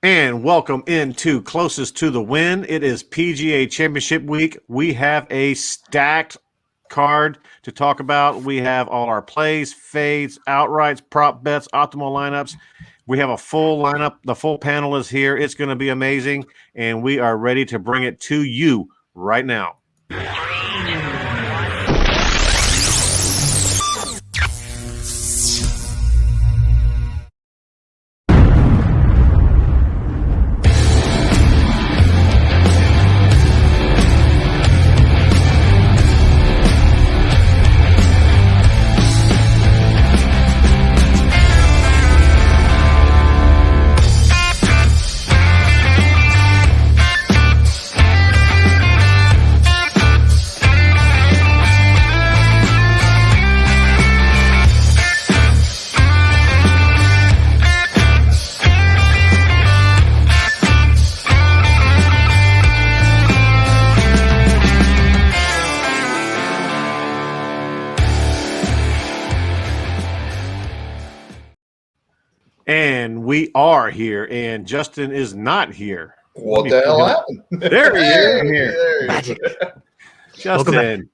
And welcome into Closest to the Win. It is PGA Championship week. We have a stacked card to talk about. We have all our plays, fades, outrights, prop bets, optimal lineups. We have a full lineup. The full panel is here. It's going to be amazing, and we are ready to bring it to you right now. And we are here, and Justin is not here. What the hell happened? There he is. Justin,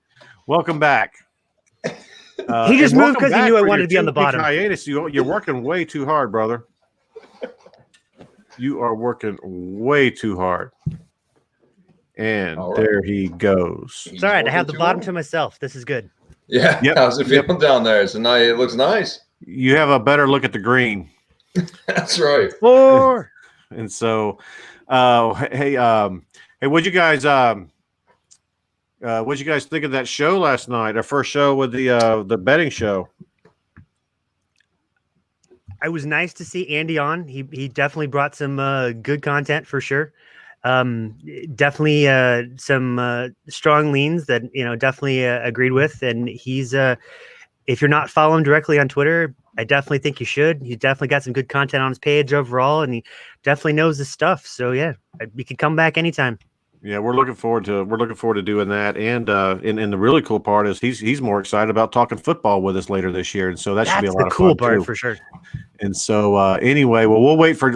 welcome back. He just moved because he knew I wanted to be on the bottom. Hiatus. You're working way too hard, brother. You are working way too hard. And there he goes. It's all right. I have the bottom to myself. This is good. Yeah. Yep. How's it feeling down there? It looks nice. You have a better look at the green. That's right. Four. And so, hey, what'd you guys think of that show last night? Our first show with the betting show. It was nice to see Andy on. He definitely brought some good content for sure. Definitely some strong leans that definitely agreed with. And he's if you're not following directly on Twitter, I definitely think you should. He definitely got some good content on his page overall, and he definitely knows his stuff. So yeah, we can come back anytime. Yeah, we're looking forward to doing that. And the really cool part is he's more excited about talking football with us later this year, and so that should be a lot of fun. That's the cool part too. for sure. And so anyway, well, we'll wait for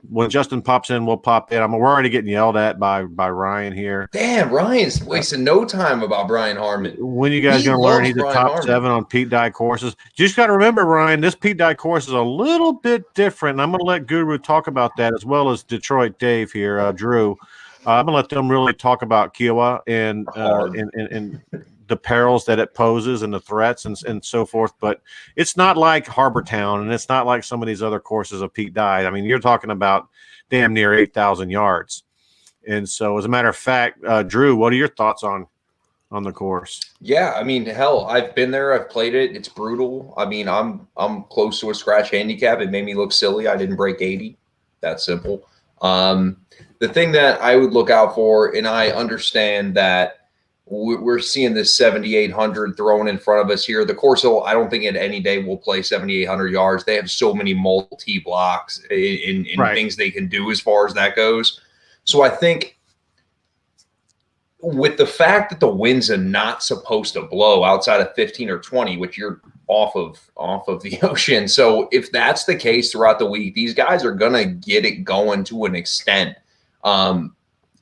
when Justin pops in, we'll pop in. We're already getting yelled at by Ryan here. Damn, Ryan's wasting no time about Brian Harmon. When you guys going to learn he's a top 7 on Pete Dye courses? Just got to remember, Ryan, this Pete Dye course is a little bit different. And I'm going to let Guru talk about that, as well as Detroit Dave here, Drew. I'm going to let them really talk about Kiowa and the perils that it poses and the threats and so forth. But it's not like Harbor Town, and it's not like some of these other courses of Pete Dye. I mean, you're talking about damn near 8,000 yards. And so, as a matter of fact, Drew, what are your thoughts on the course? Yeah, I mean, hell, I've been there. I've played it. It's brutal. I mean, I'm close to a scratch handicap. It made me look silly. I didn't break 80. That simple. The thing that I would look out for, and I understand that we're seeing this 7,800 thrown in front of us here. The course, I don't think at any day will play 7,800 yards. They have so many multi-blocks in things they can do as far as that goes. So I think with the fact that the winds are not supposed to blow outside of 15 or 20, which you're off of the ocean. So if that's the case throughout the week, these guys are going to get it going to an extent.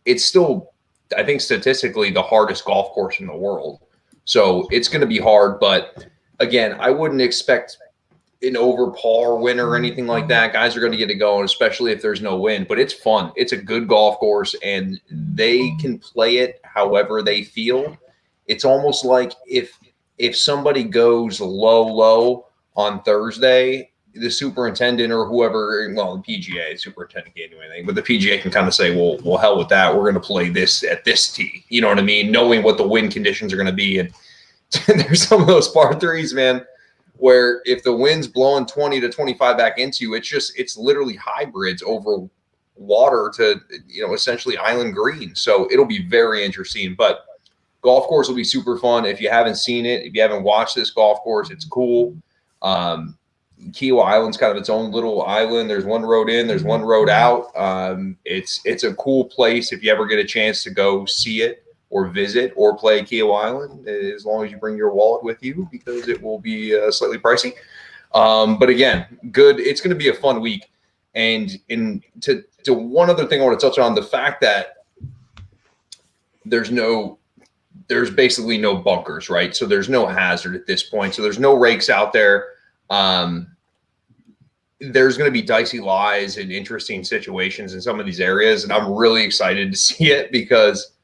It's still, I think, statistically the hardest golf course in the world. So it's going to be hard. But again, I wouldn't expect an over par win or anything like that. Guys are going to get it going, especially if there's no wind. But it's fun. It's a good golf course, and they can play it however they feel. It's almost like if somebody goes low on Thursday, the superintendent or whoever, well, the PGA, superintendent can't do anything, but the PGA can kind of say, well, hell with that. We're going to play this at this tee. You know what I mean? Knowing what the wind conditions are going to be. And there's some of those par threes, man, where if the wind's blowing 20 to 25 back into you, it's literally hybrids over water to, essentially island green. So it'll be very interesting, but golf course will be super fun. If you haven't seen it, if you haven't watched this golf course, it's cool. Kiowa Island's kind of its own little island. There's one road in, there's one road out. It's a cool place if you ever get a chance to go see it or visit or play Kiowa Island, as long as you bring your wallet with you, because it will be slightly pricey. But again, good. It's going to be a fun week. And to one other thing I want to touch on, the fact that there's basically no bunkers, right? So there's no hazard at this point. So there's no rakes out there. There's going to be dicey lies and interesting situations in some of these areas. And I'm really excited to see it because,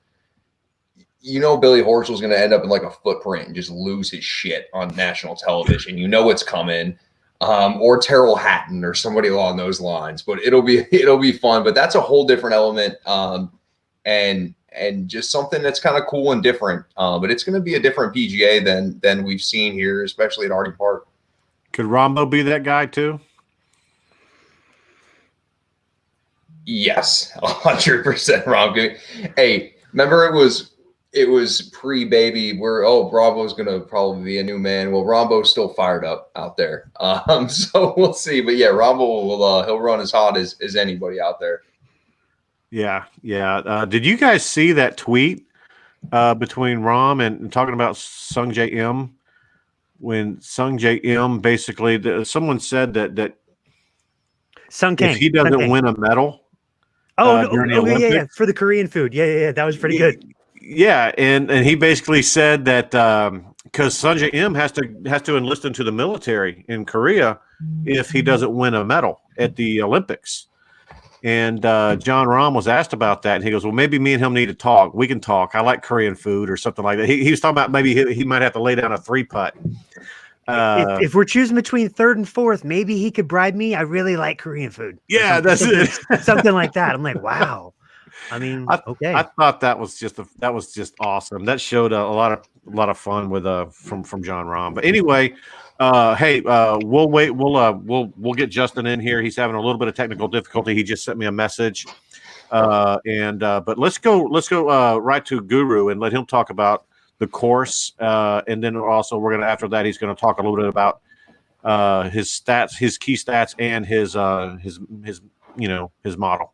Billy Horschel is going to end up in like a footprint and just lose his shit on national television. It's coming. Or Terrell Hatton or somebody along those lines, but it'll be fun. But that's a whole different element, and just something that's kind of cool and different. But it's going to be a different PGA than we've seen here, especially at Artie Park. Could Rombo be that guy too? Yes, 100% Rombo. Hey, remember it was pre-baby where, Bravo's going to probably be a new man. Well, Rombo's still fired up out there. So we'll see. But yeah, Rombo he'll run as hot as anybody out there. Yeah. Did you guys see that tweet between Rom and talking about Sung J M? When Sung J M basically, someone said that Sung Kang, if he doesn't win a medal during the Olympics, yeah, for the Korean food. Yeah, that was pretty good. Yeah, and he basically said that because Sung J M has to enlist into the military in Korea if he doesn't win a medal at the Olympics. And John Rahm was asked about that, and he goes, "Well, maybe me and him need to talk. We can talk. I like Korean food or something like that." He was talking about maybe he might have to lay down a 3-putt. If we're choosing between third and fourth, maybe he could bribe me. I really like Korean food. Yeah, that's it. Something like that. I'm like, wow. I mean, okay. I thought that was just awesome. That showed a lot of fun with from John Rahm. But anyway, hey, we'll wait. We'll get Justin in here. He's having a little bit of technical difficulty. He just sent me a message. But let's go right to Guru and let him talk about the course. And then also we're gonna after that he's gonna talk a little bit about his stats, his key stats, and his model.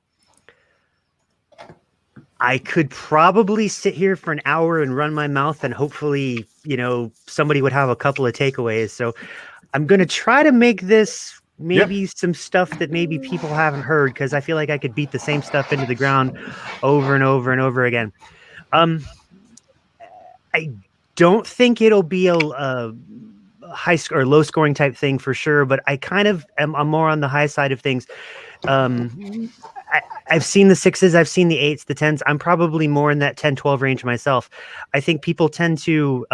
I could probably sit here for an hour and run my mouth, and hopefully, somebody would have a couple of takeaways. So I'm going to try to make this maybe some stuff that maybe people haven't heard, because I feel like I could beat the same stuff into the ground over and over and over again. I don't think it'll be a high score or low scoring type thing for sure, but I kind of I'm more on the high side of things. I've seen the 6s, I've seen the 8s, the 10s. I'm probably more in that 10-12 range myself. I think people tend to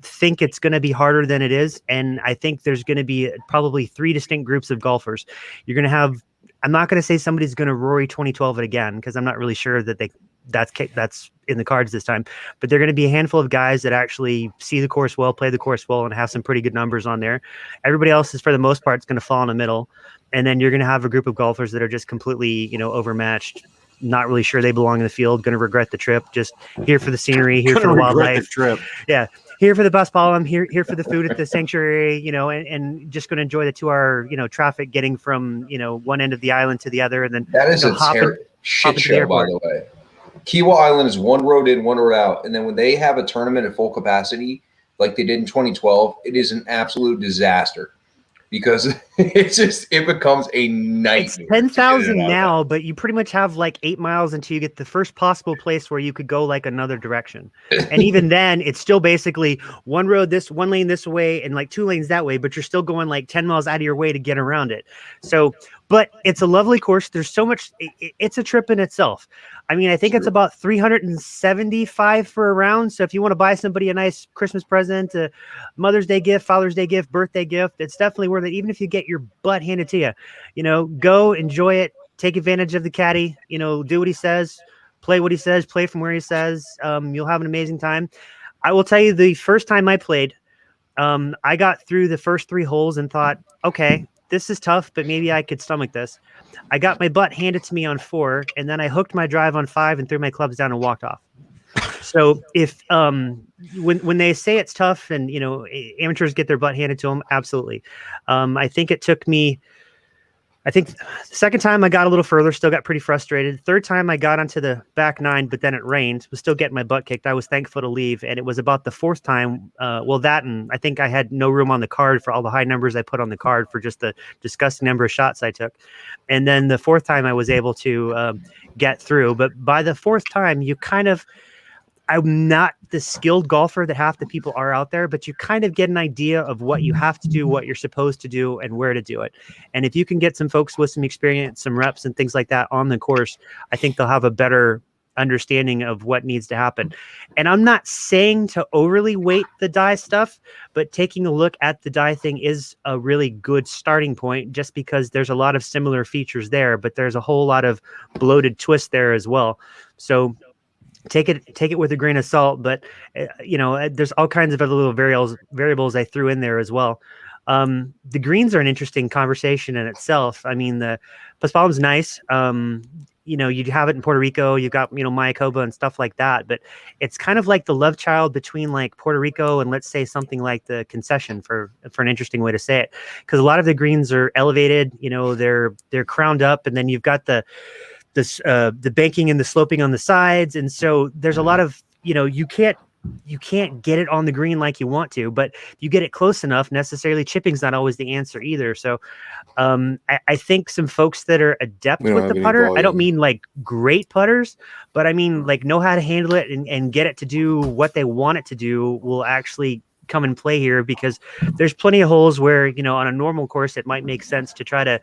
think it's going to be harder than it is. And I think there's going to be probably 3 distinct groups of golfers. You're going to have, I'm not going to say somebody's going to Rory 2012 it again, because I'm not really sure that that's in the cards this time, but they're going to be a handful of guys that actually see the course well, play the course well, and have some pretty good numbers on there. Everybody else is, for the most part, is going to fall in the middle. And then you're going to have a group of golfers that are just completely, overmatched, not really sure they belong in the field, going to regret the trip, just here for the scenery, here for the wildlife. Trip. Yeah. Here for the bus ball. I'm here for the food at the sanctuary, and just going to enjoy the 2-hour, traffic getting from, one end of the island to the other. And then that is a shit show, by the way. Kiwa Island is 1 road in, 1 road out. And then when they have a tournament at full capacity, like they did in 2012, it is an absolute disaster. Because it becomes a nightmare. It's 10,000 now, but you pretty much have like 8 miles until you get the first possible place where you could go like another direction. And even then, it's still basically 1 road this, 1 lane this way, and like 2 lanes that way, but you're still going like 10 miles out of your way to get around it. So, but it's a lovely course. There's so much, it's a trip in itself. I mean, I think it's about $375 for a round. So if you want to buy somebody a nice Christmas present, a Mother's Day gift, Father's Day gift, birthday gift, it's definitely worth it. Even if you get your butt handed to you, go enjoy it, take advantage of the caddy, do what he says, play what he says, play from where he says. You'll have an amazing time. I will tell you, the first time I played, I got through the first 3 holes and thought, okay, this is tough, but maybe I could stomach this. I got my butt handed to me on 4, and then I hooked my drive on 5 and threw my clubs down and walked off. So if when they say it's tough and amateurs get their butt handed to them, absolutely. I think it took me I think the second time I got a little further, still got pretty frustrated. Third time I got onto the back 9, but then it rained. Was still getting my butt kicked. I was thankful to leave, and it was about the fourth time. That, and I think I had no room on the card for all the high numbers I put on the card for just the disgusting number of shots I took. And then the fourth time I was able to get through. But by the fourth time, I'm not the skilled golfer that half the people are out there, but you kind of get an idea of what you have to do, what you're supposed to do, and where to do it. And if you can get some folks with some experience, some reps and things like that on the course, I think they'll have a better understanding of what needs to happen. And I'm not saying to overly weight the die stuff, but taking a look at the die thing is a really good starting point, just because there's a lot of similar features there, but there's a whole lot of bloated twist there as well. So take it with a grain of salt, but there's all kinds of other little variables I threw in there as well. The greens are an interesting conversation in itself. I mean, the Paspalum's nice. You'd have it in Puerto Rico. You've got, Mayakoba and stuff like that, but it's kind of like the love child between like Puerto Rico and let's say something like the Concession for an interesting way to say it. Cause a lot of the greens are elevated, they're crowned up, and then you've got the banking and the sloping on the sides. And so there's a lot of, you can't get it on the green like you want to, but you get it close enough. Necessarily chipping's not always the answer either. So I think some folks that are adept with the putter, I don't mean like great putters, but I mean like know how to handle it and get it to do what they want it to do, will actually come and play here, because there's plenty of holes where, on a normal course, it might make sense to try to,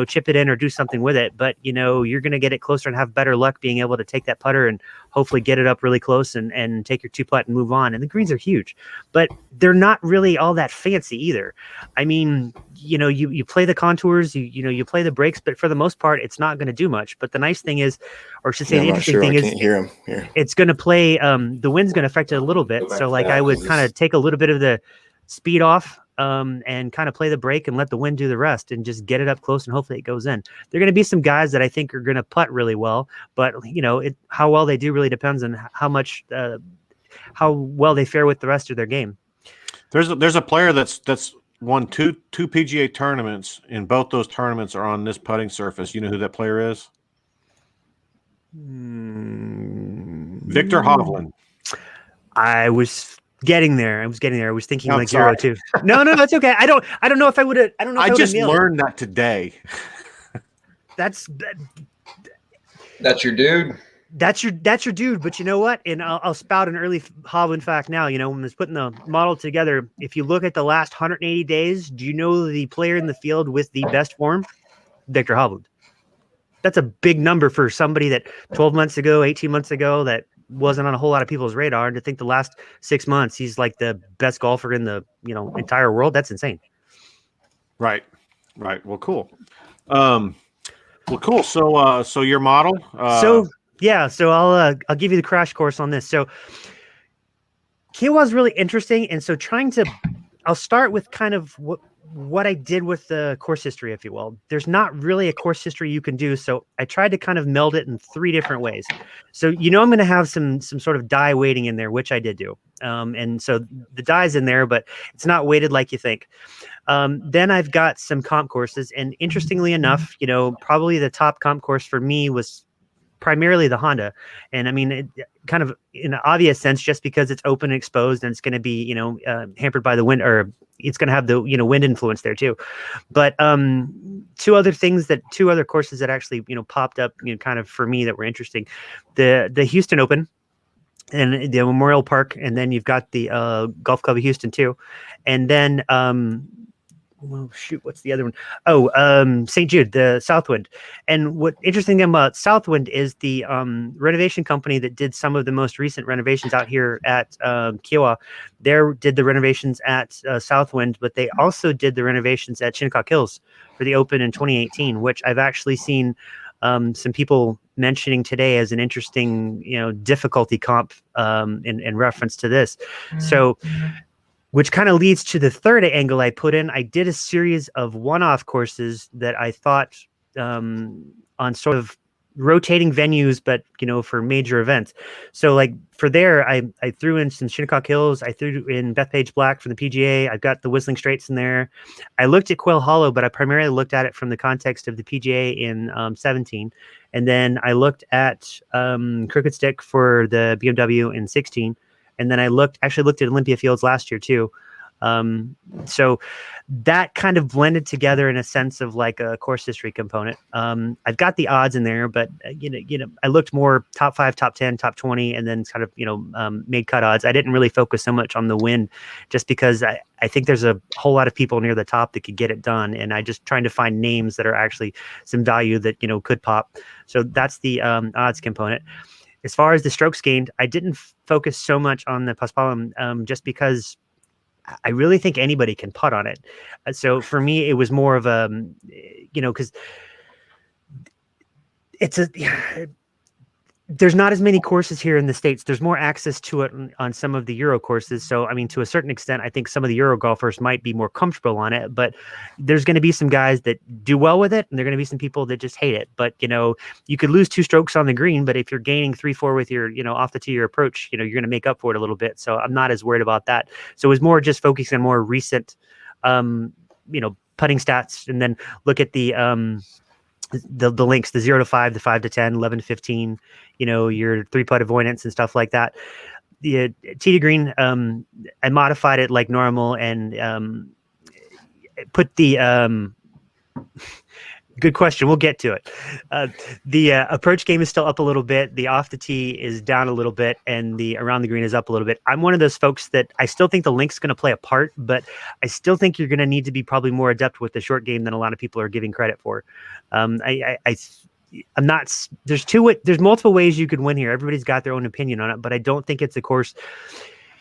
chip it in or do something with it. But, you're going to get it closer and have better luck being able to take that putter and hopefully get it up really close and take your 2-putt and move on. And the greens are huge, but they're not really all that fancy either. I mean, you play the contours, you play the breaks, but for the most part, it's not going to do much. But the nice thing is, or I should say, the interesting thing is, hear him here. It's going to play. The wind's going to affect it a little bit. So like I would kind of take a little bit of the speed off and kind of play the break and let the wind do the rest and just get it up close and hopefully it goes in. There are going to be some guys that I think are going to putt really well, but how well they do really depends on how well they fare with the rest of their game. There's a player that's won two PGA tournaments, and both those tournaments are on this putting surface. You know who that player is? Victor Hovland. I was getting there. I was thinking like sorry. 0-2. No, that's okay. I don't know if I would have. I don't know. If I just learned that today. That's your dude. That's your dude. But you know what? And I'll spout an early Hovland fact now. When I was putting the model together, if you look at the last 180 days, do you know the player in the field with the best form? Victor Hovland. That's a big number for somebody that 12 months ago, 18 months ago, that wasn't on a whole lot of people's radar. And to think the last 6 months, he's like the best golfer in the entire world. That's insane. Right. Well, cool. So your model. So I'll give you the crash course on this. So Kiowa is really interesting, and so I'll start with kind of what I did with the course history, if you will. There's not really a course history you can do, so I tried to kind of meld it in 3 different ways. So I'm going to have some sort of die weighting in there, which I did do, and so the die's in there, but it's not weighted like you think. Then I've got some comp courses, and interestingly enough, probably the top comp course for me was primarily the Honda. And I mean, it, kind of in an obvious sense, just because it's open and exposed and it's going to be, hampered by the wind, or it's going to have the, wind influence there too. But two other courses that actually, popped up, kind of for me that were interesting. The Houston Open and the Memorial Park. And then you've got the Golf Club of Houston too. And then, what's the other one? St. Jude, the Southwind. And what interesting about Southwind is the renovation company that did some of the most recent renovations out here at Kiowa. They did the renovations at Southwind, but they also did the renovations at Shinnecock Hills for the Open in 2018, which I've actually seen some people mentioning today as an interesting, difficulty comp in reference to this. So, which kind of leads to the third angle I put in. I did a series of one-off courses that I thought on sort of rotating venues, but for major events. So like for there, I threw in some Shinnecock Hills. I threw in Bethpage Black for the PGA. I've got the Whistling Straits in there. I looked at Quail Hollow, but I primarily looked at it from the context of the PGA in 17. And then I looked at Crooked Stick for the BMW in 16. And then I actually looked at Olympia Fields last year too. So that kind of blended together in a sense of like a course history component. I've got the odds in there, but I looked more top 5, top 10, top 20, and then kind of, made cut odds. I didn't really focus so much on the win just because I think there's a whole lot of people near the top that could get it done. And I just trying to find names that are actually some value that, could pop. So that's the, odds component. As far as the strokes gained, I didn't focus so much on the Paspalum, just because I really think anybody can putt on it. So for me, it was more of a, because there's not as many courses here in the States. There's more access to it on some of the Euro courses. So, I mean, to a certain extent, I think some of the Euro golfers might be more comfortable on it, but there's going to be some guys that do well with it. And there are going to be some people that just hate it. But, you could lose 2 strokes on the green, but if you're gaining 3-4 with your, off the tee, your approach, you're going to make up for it a little bit. So I'm not as worried about that. So it was more just focusing on more recent, putting stats, and then look at the links, the 0 to 5, the 5 to 10, 11 to 15, your 3-putt avoidance and stuff like that. The tee to green, I modified it like normal and put the good question. We'll get to it. The approach game is still up a little bit. The off the tee is down a little bit, and the around the green is up a little bit. I'm one of those folks that I still think the link's going to play a part, but I still think you're going to need to be probably more adept with the short game than a lot of people are giving credit for. I'm not. There's multiple ways you could win here. Everybody's got their own opinion on it, but I don't think it's a course.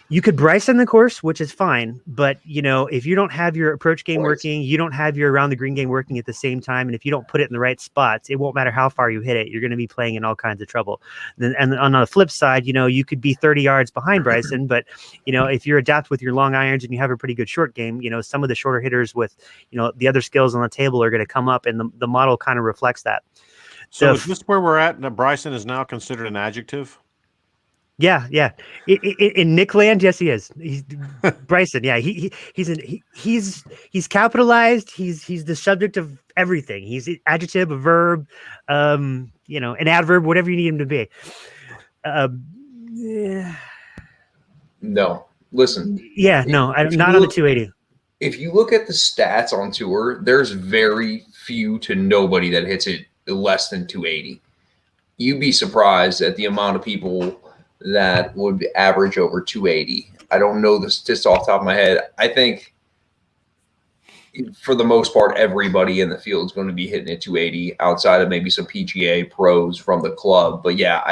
You could Bryson the course, which is fine, but if you don't have your approach game working, you don't have your around the green game working at the same time, and if you don't put it in the right spots, it won't matter how far you hit it. You're going to be playing in all kinds of trouble. And on the flip side, you could be 30 yards behind Bryson, but if you're adept with your long irons and you have a pretty good short game, some of the shorter hitters with the other skills on the table are going to come up, and the model kind of reflects that. So is this where we're at? Bryson is now considered an adjective? Yeah. In Nick land, yes, he is. He's Bryson. Yeah, he's capitalized. He's the subject of everything. He's an adjective, a verb, an adverb, whatever you need him to be. Yeah. No, listen. Yeah, no, not on the 280. If you look at the stats on tour, there's very few to nobody that hits it less than 280. You'd be surprised at the amount of people that would average over 280. I don't know the statistics off the top of my head. I think for the most part, everybody in the field is going to be hitting at 280 outside of maybe some PGA pros from the club. But yeah,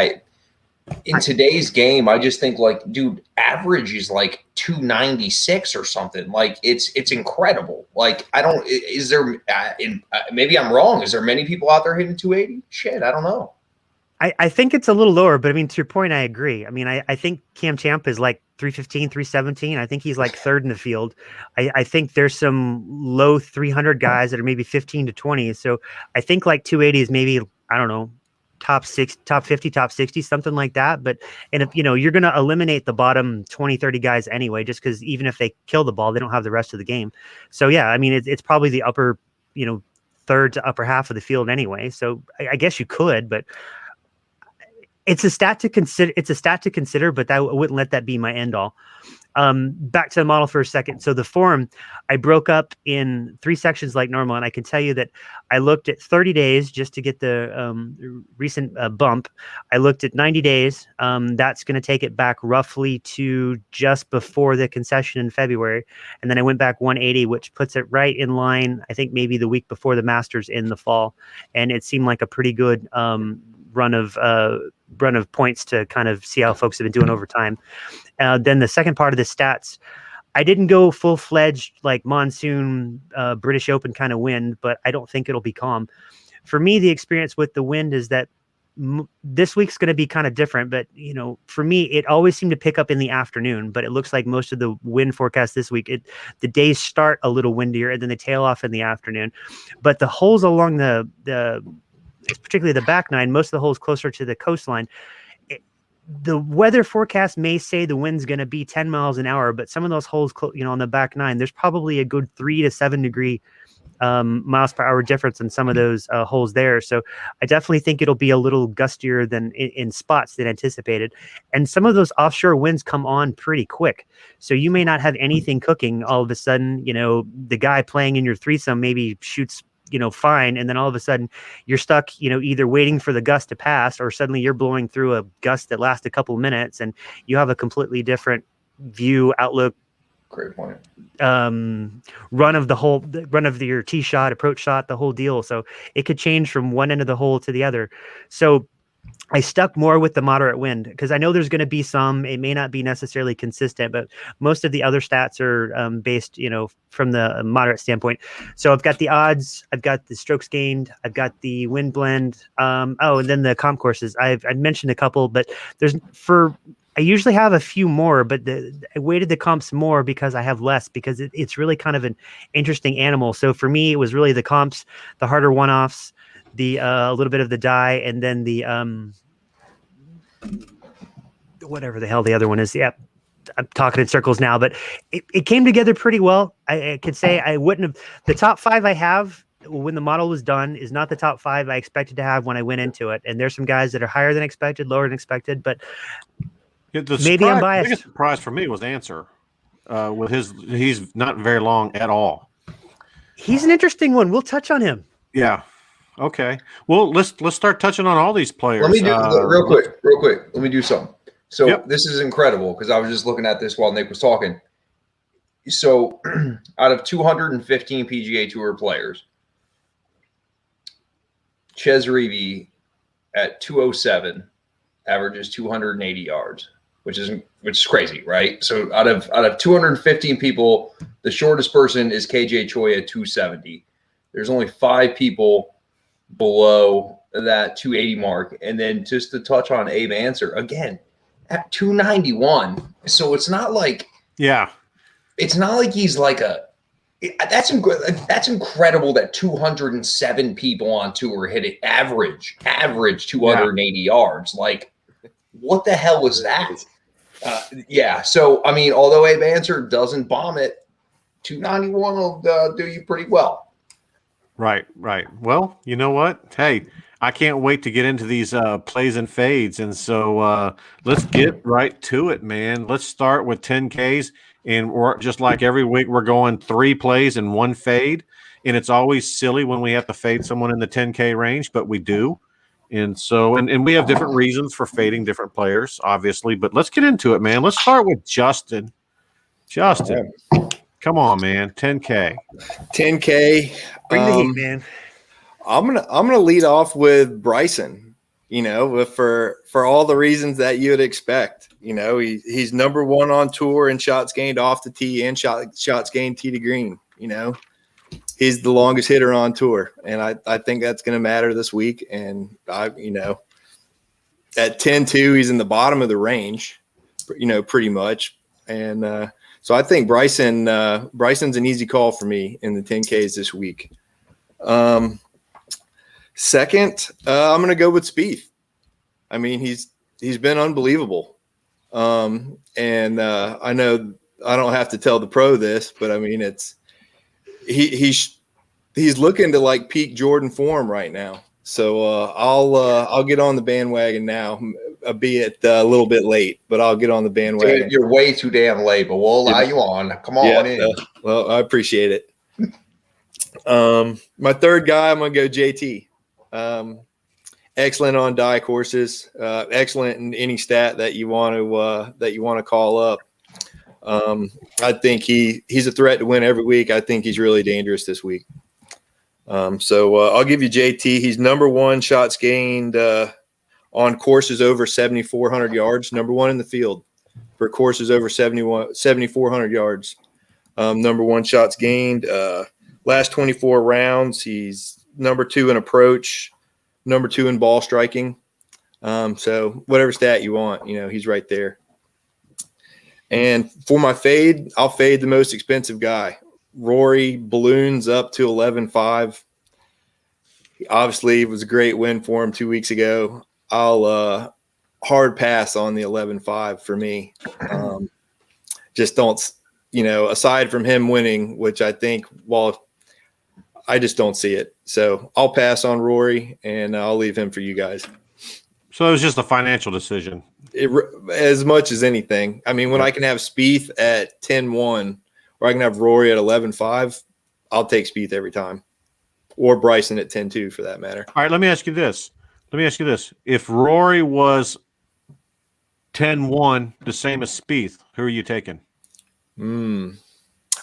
in today's game, I just think like, dude, average is like 296 or something. Like it's incredible. Like is there, maybe I'm wrong. Is there many people out there hitting 280? Shit, I don't know. I think it's a little lower, but I mean, to your point, I agree. I mean, I think Cam Champ is like 315, 317. I think he's like third in the field. I think there's some low 300 guys that are maybe 15 to 20. So I think like 280 is maybe, I don't know, top 50, top 60, something like that. And if, you're going to eliminate the bottom 20, 30 guys anyway, just because even if they kill the ball, they don't have the rest of the game. So yeah, I mean, it's probably the upper, third to upper half of the field anyway. So I guess you could, but it's a stat to consider, but I wouldn't let that be my end all. Back to the model for a second. So the form, I broke up in 3 sections like normal. And I can tell you that I looked at 30 days just to get the recent bump. I looked at 90 days. That's going to take it back roughly to just before the concession in February. And then I went back 180, which puts it right in line, I think maybe the week before the Masters in the fall. And it seemed like a pretty good run of points to kind of see how folks have been doing over time. Then the second part of the stats, I didn't go full-fledged like monsoon British Open kind of wind, but I don't think it'll be calm. For me, the experience with the wind is that this week's going to be kind of different, but for me, it always seemed to pick up in the afternoon, but it looks like most of the wind forecast this week, the days start a little windier and then they tail off in the afternoon. But the holes along the particularly the back nine, most of the holes closer to the coastline. The weather forecast may say the wind's going to be 10 miles an hour, but some of those holes, on the back nine, there's probably a good 3 to 7 degree miles per hour difference in some of those holes there. So I definitely think it'll be a little gustier than in spots than anticipated. And some of those offshore winds come on pretty quick. So you may not have anything cooking. All of a sudden, the guy playing in your threesome maybe shoots fine. And then all of a sudden you're stuck, either waiting for the gust to pass, or suddenly you're blowing through a gust that lasts a couple of minutes and you have a completely different view, outlook. Great point. Run of your tee shot, approach shot, the whole deal. So it could change from one end of the hole to the other. So I stuck more with the moderate wind because I know there's going to be some. It may not be necessarily consistent, but most of the other stats are based, from the moderate standpoint. So I've got the odds, I've got the strokes gained, I've got the wind blend. And then the comp courses. I've mentioned a couple, but I usually have a few more, but I weighted the comps more because I have less, because it's really kind of an interesting animal. So for me, it was really the comps, the harder one-offs, the a little bit of the die, and then the whatever the hell the other one is. Yeah, I'm talking in circles now, but it came together pretty well. I could say I wouldn't have the top 5 I have when the model was done is not the top 5 I expected to have when I went into it. And there's some guys that are higher than expected, lower than expected, but maybe I'm biased. The biggest surprise for me was Answer. He's not very long at all. He's an interesting one. We'll touch on him. Yeah. Okay. Well, let's start touching on all these players. Let me do real quick. Let me do something. So This is incredible because I was just looking at this while Nick was talking. So out of 215 PGA Tour players, Ches Reavie at 207 averages 280 yards, which is crazy, right? So out of 215 people, the shortest person is KJ Choi at 270. There's only 5 people below that 280 mark. And then just to touch on Abe Answer again at 291. So it's not like it's not like he's like that's incredible that 207 people on tour hit it average 280 yards. Like, what the hell was that? So I mean, although Abe Answer doesn't bomb it, 291 will do you pretty well. Right. Well, you know what? Hey, I can't wait to get into these plays and fades. And so let's get right to it, man. Let's start with 10Ks. And we're just like every week, we're going 3 plays and 1 fade. And it's always silly when we have to fade someone in the 10K range, but we do. And so, and we have different reasons for fading different players, obviously. But let's get into it, man. Let's start with Justin. Come on, man. 10K. 10K. Bring the heat, man. I'm gonna lead off with Bryson. For all the reasons that you would expect. He's number 1 on tour in shots gained off the tee and shots gained tee to green. He's the longest hitter on tour, and I think that's going to matter this week. And at 10-2, he's in the bottom of the range, pretty much. And so I think Bryson's an easy call for me in the 10Ks this week. Second, I'm going to go with Spieth. I mean, he's been unbelievable. And I know I don't have to tell the pro this, but I mean, he's looking to like peak Jordan form right now. So I'll get on the bandwagon now, albeit a little bit late, but I'll get on the bandwagon. Dude, you're way too damn late, but we'll allow you on. Come on in. Well, I appreciate it. My third guy, I'm going to go JT. Excellent on die courses. Excellent in any stat that you want to call up. I think he's a threat to win every week. I think he's really dangerous this week. So I'll give you JT. He's number 1 shots gained on courses over 7,400 yards. Number 1 in the field for courses over 7,400 yards. Number 1 shots gained. Last 24 rounds, he's number 2 in approach, number 2 in ball striking. So whatever stat you want, he's right there. And for my fade, I'll fade the most expensive guy. Rory balloons up to 11.5. Obviously, it was a great win for him 2 weeks ago. I'll hard pass on the 11-5 for me. Just don't, aside from him winning, which I think, I just don't see it. So I'll pass on Rory, and I'll leave him for you guys. So it was just a financial decision. As much as anything. I mean, when I can have Spieth at 10-1 or I can have Rory at 11-5, I'll take Spieth every time. Or Bryson at 10-2 for that matter. All right, let me ask you this. If Rory was 10-1, the same as Spieth, who are you taking? I'm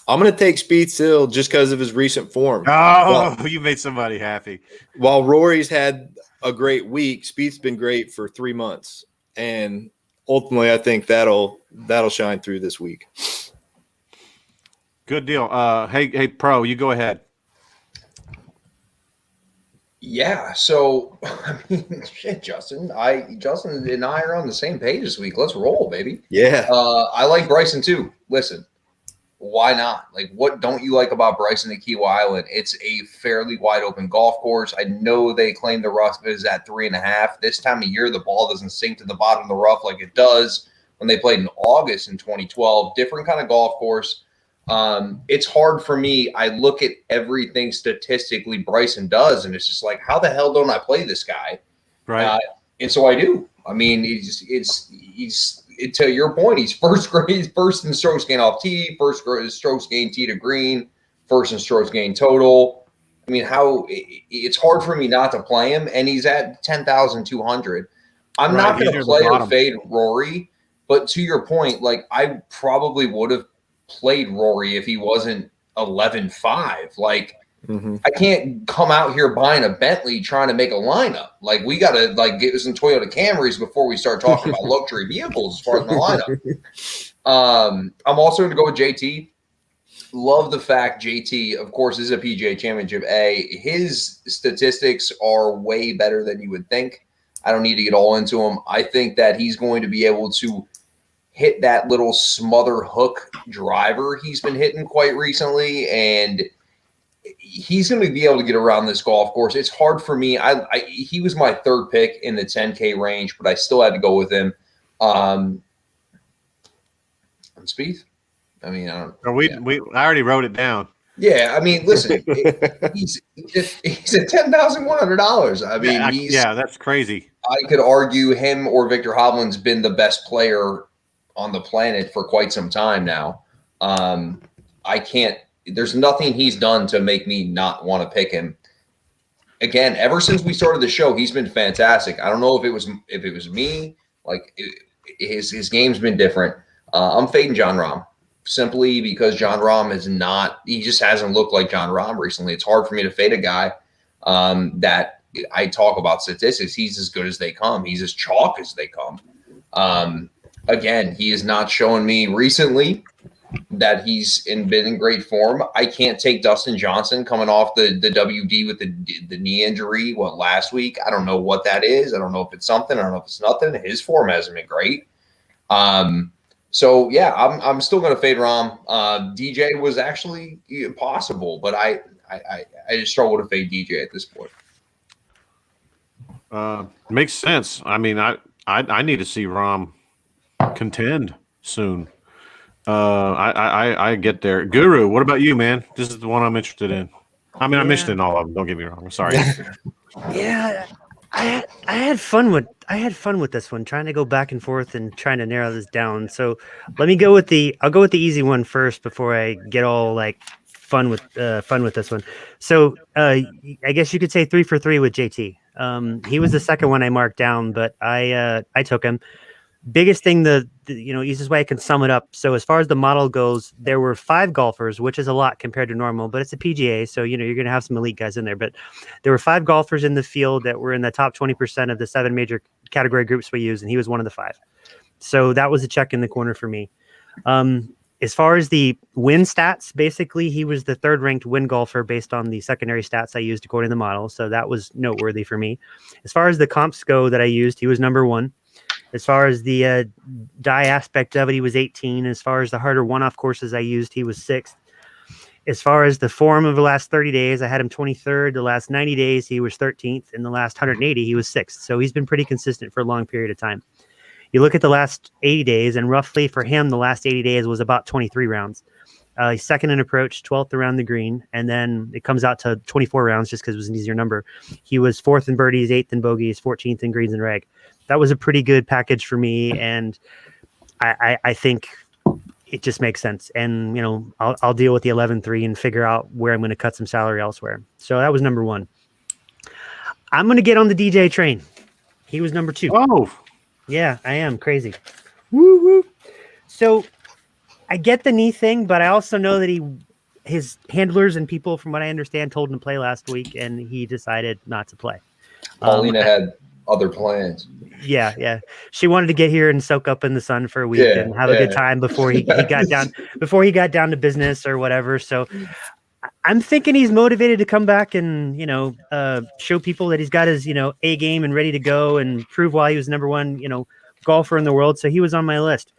going to take Spieth still just because of his recent form. Oh, you made somebody happy. While Rory's had a great week, Spieth's been great for 3 months. And ultimately, I think that'll shine through this week. Good deal. Hey, Pro, you go ahead. Yeah, so I mean, shit, Justin and I are on the same page this week. Let's roll, baby. Yeah. I like Bryson too. Listen, why not? Like, what don't you like about Bryson at Kiawah Island? It's a fairly wide open golf course. I know they claim the rough is at 3.5. This time of year, the ball doesn't sink to the bottom of the rough like it does when they played in August in 2012. Different kind of golf course. It's hard for me. I look at everything statistically Bryson does, and it's just like, how the hell don't I play this guy? Right. And so I do. I mean, he's to your point, he's first in strokes gained off tee, first in strokes gained tee to green, first in strokes gained total. I mean, it's hard for me not to play him, and he's at 10,200. I'm not going to play or fade Rory, but to your point, like, I probably would have played Rory if he wasn't 11-5. Like, I can't come out here buying a Bentley trying to make a lineup. Like, we got to get some Toyota Camrys before we start talking about luxury vehicles as far as my lineup. I'm also going to go with JT. Love the fact JT, of course, is a PGA Championship A. His statistics are way better than you would think. I don't need to get all into him. I think that he's going to be able to hit that little smother hook driver he's been hitting quite recently, and he's going to be able to get around this golf course. It's hard for me. He was my third pick in the 10K range, but I still had to go with him. On Spieth. I mean, I already wrote it down. Yeah, I mean, listen, he's at $10,100. I mean, that's crazy. I could argue him or Victor Hovland's been the best player on the planet for quite some time now. There's nothing he's done to make me not want to pick him. Again, ever since we started the show, he's been fantastic. I don't know if it was me, his game's been different. I'm fading Jon Rahm simply because Jon Rahm he just hasn't looked like Jon Rahm recently. It's hard for me to fade a guy that I talk about statistics. He's as good as they come. He's as chalk as they come. Again, he is not showing me recently that he's been in great form. I can't take Dustin Johnson coming off the WD with the knee injury last week. I don't know what that is. I don't know if it's something. I don't know if it's nothing. His form hasn't been great. So yeah, I'm still going to fade Rahm. DJ was actually possible, but I just struggle to fade DJ at this point. Makes sense. I mean, I need to see Rahm contend soon. I get there. Guru, what about you, man? This is the one I'm interested in. I mean, I'm interested in all of them. Don't get me wrong. I'm sorry. Yeah, I had fun with this one, trying to go back and forth and trying to narrow this down. So let me go with I'll go with the easy one first before I get all fun with this one. So I guess you could say 3 for 3 with JT. He was the second one I marked down, but I took him. Biggest thing, the easiest way I can sum it up. So as far as the model goes, there were 5 golfers, which is a lot compared to normal, but it's a PGA. So, you're going to have some elite guys in there, but there were 5 golfers in the field that were in the top 20% of the 7 major category groups we use. And he was one of the 5. So that was a check in the corner for me. As far as the win stats, basically he was the 3rd ranked win golfer based on the secondary stats I used according to the model. So that was noteworthy for me. As far as the comps go that I used, he was number 1. As far as the die aspect of it, he was 18. As far as the harder one-off courses I used, he was 6th. as far as the form of the last 30 days, I had him 23rd. The last 90 days, he was 13th. In the last 180, he was 6th. So he's been pretty consistent for a long period of time. You look at the last 80 days, and roughly for him, the last 80 days was about 23 rounds. He's second in approach, 12th around the green, and then it comes out to 24 rounds just because it was an easier number. He was 4th in birdies, 8th in bogeys, 14th in greens and reg. That was a pretty good package for me, and I think it just makes sense. And, you know, I'll deal with the 11-3 and figure out where I'm going to cut some salary elsewhere. So that was number 1. I'm going to get on the DJ train. He was number 2. Oh, yeah, I am crazy. Woo woo. So I get the knee thing, but I also know that his handlers and people, from what I understand, told him to play last week, and he decided not to play. Paulina had other plans. Yeah. She wanted to get here and soak up in the sun for a week and have a good time before he got down to business or whatever. So I'm thinking he's motivated to come back and, you know, show people that he's got his, you know, A game and ready to go and prove why he was number 1, you know, golfer in the world. So he was on my list.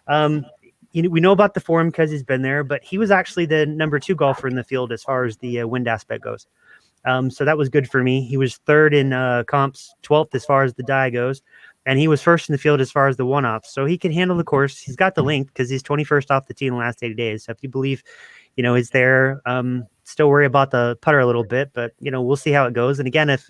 You know, we know about the form because he's been there, but he was actually the number 2 golfer in the field as far as the wind aspect goes. So that was good for me. He was 3rd in comps, 12th as far as the die goes, and he was 1st in the field as far as the one-offs. So he can handle the course. He's got the length because he's 21st off the tee in the last 80 days. So if you believe, you know, he's there, still worry about the putter a little bit, but, you know, we'll see how it goes. And again, if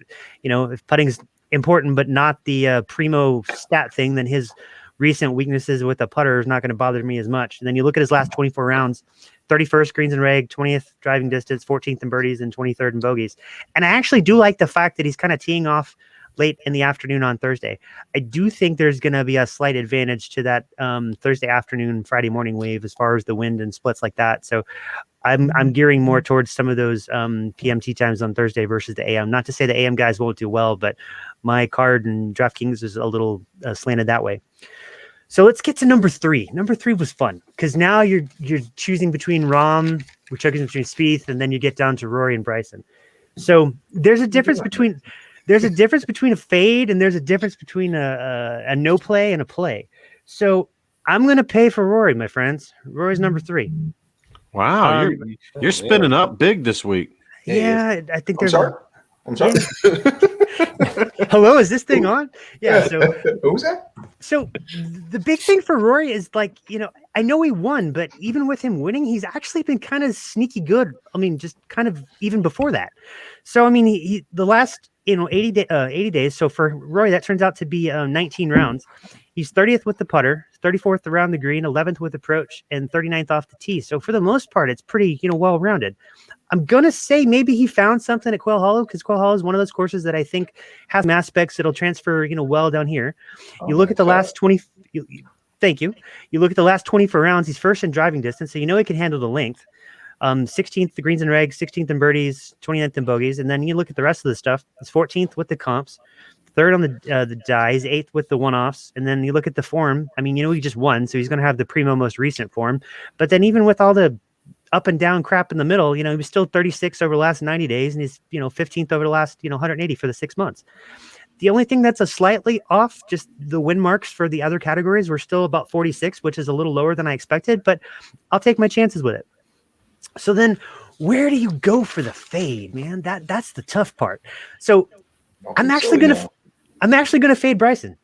putting's important, but not the primo stat thing, then his recent weaknesses with the putter is not going to bother me as much. And then you look at his last 24 rounds, 31st greens and reg, 20th driving distance, 14th in birdies, and 23rd in bogeys. And I actually do like the fact that he's kind of teeing off late in the afternoon on Thursday. I do think there's going to be a slight advantage to that Thursday afternoon, Friday morning wave as far as the wind and splits like that. So I'm gearing more towards some of those PMT times on Thursday versus the AM. Not to say the AM guys won't do well, but my card and DraftKings is a little slanted that way. So let's get to number 3. Number 3 was fun because now you're choosing between Rahm, we're choosing between Spieth, and then you get down to Rory and Bryson. So there's a difference between a fade and there's a difference between a no play and a play. So I'm going to pay for Rory, my friends. Rory's number 3. Wow, you're spinning up big this week. Yeah, I think there's. I'm sorry. Hello, is this thing on? Yeah. So who's that? So the big thing for Rory is, like, you know, I know he won, but even with him winning, he's actually been kind of sneaky good. I mean, just kind of even before that. So I mean, he the last 80 days. So for Rory, that turns out to be 19 rounds. He's 30th with the putter, 34th around the green, 11th with approach, and 39th off the tee. So for the most part, it's pretty, you know, well-rounded. I'm going to say maybe he found something at Quail Hollow because Quail Hollow is one of those courses that I think has some aspects that'll transfer, you know, well down here. You look at the last 20. Thank you. You look at the last 24 rounds. He's 1st in driving distance, so you know he can handle the length. 16th the greens and regs, 16th in birdies, 29th in bogeys, and then you look at the rest of the stuff. He's 14th with the comps, 3rd on the dies, 8th with the one-offs, and then you look at the form. I mean, you know, he just won, so he's going to have the primo most recent form. But then even with all the up and down crap in the middle, you know, he was still 36 over the last 90 days, and he's, you know, 15th over the last, you know, 180 for the 6 months. The only thing that's a slightly off, just the win marks for the other categories were still about 46, which is a little lower than I expected, but I'll take my chances with it. So then where do you go for the fade, man? That's the tough part. So I'm actually going to fade Bryson.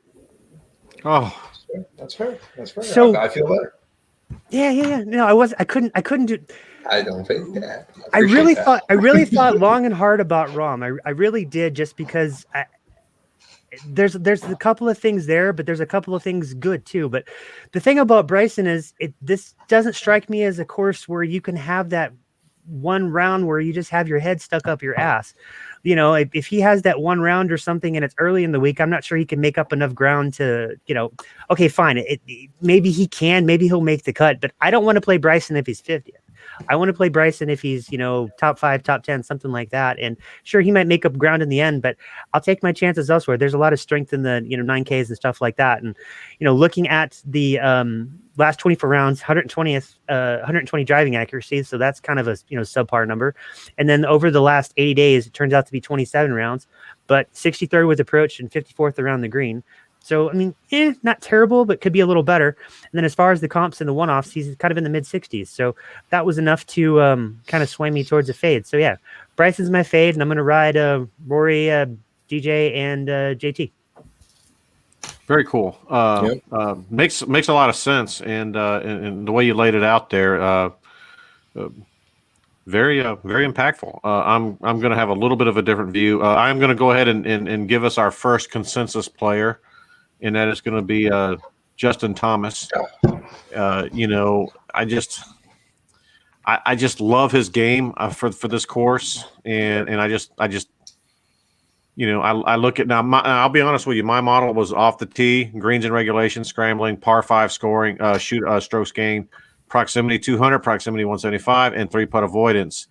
Oh, that's fair. So I feel better. Yeah. No, I couldn't do. I don't think that. I really thought long and hard about Rahm. I really did, just because there's a couple of things there, but there's a couple of things good too. But the thing about Bryson is this doesn't strike me as a course where you can have that one round where you just have your head stuck up your ass. You know, if he has that one round or something and it's early in the week, I'm not sure he can make up enough ground to, you know, okay, fine. Maybe he can, maybe he'll make the cut, but I don't want to play Bryson if he's 50th. I want to play Bryson if he's, you know, top 5, top 10, something like that. And sure, he might make up ground in the end, but I'll take my chances elsewhere. There's a lot of strength in the, you know, 9Ks and stuff like that. And, you know, looking at the last 24 rounds, 120 driving accuracy. So that's kind of a, you know, subpar number. And then over the last 80 days, it turns out to be 27 rounds, but 63rd with approach and 54th around the green. So, I mean, not terrible, but could be a little better. And then as far as the comps and the one-offs, he's kind of in the mid-60s. So that was enough to kind of sway me towards a fade. So, yeah, Bryson's my fade, and I'm going to ride Rory, DJ, and JT. Very cool. Makes a lot of sense, and the way you laid it out there, very impactful. I'm going to have a little bit of a different view. I'm going to go ahead and give us our first consensus player, and that is going to be Justin Thomas. You know, I just love his game for this course, and I just you know, I look at now. I'll be honest with you. My model was off the tee, greens in regulation, scrambling, par 5 scoring, strokes gained, proximity 200, proximity 175, and 3-putt avoidance.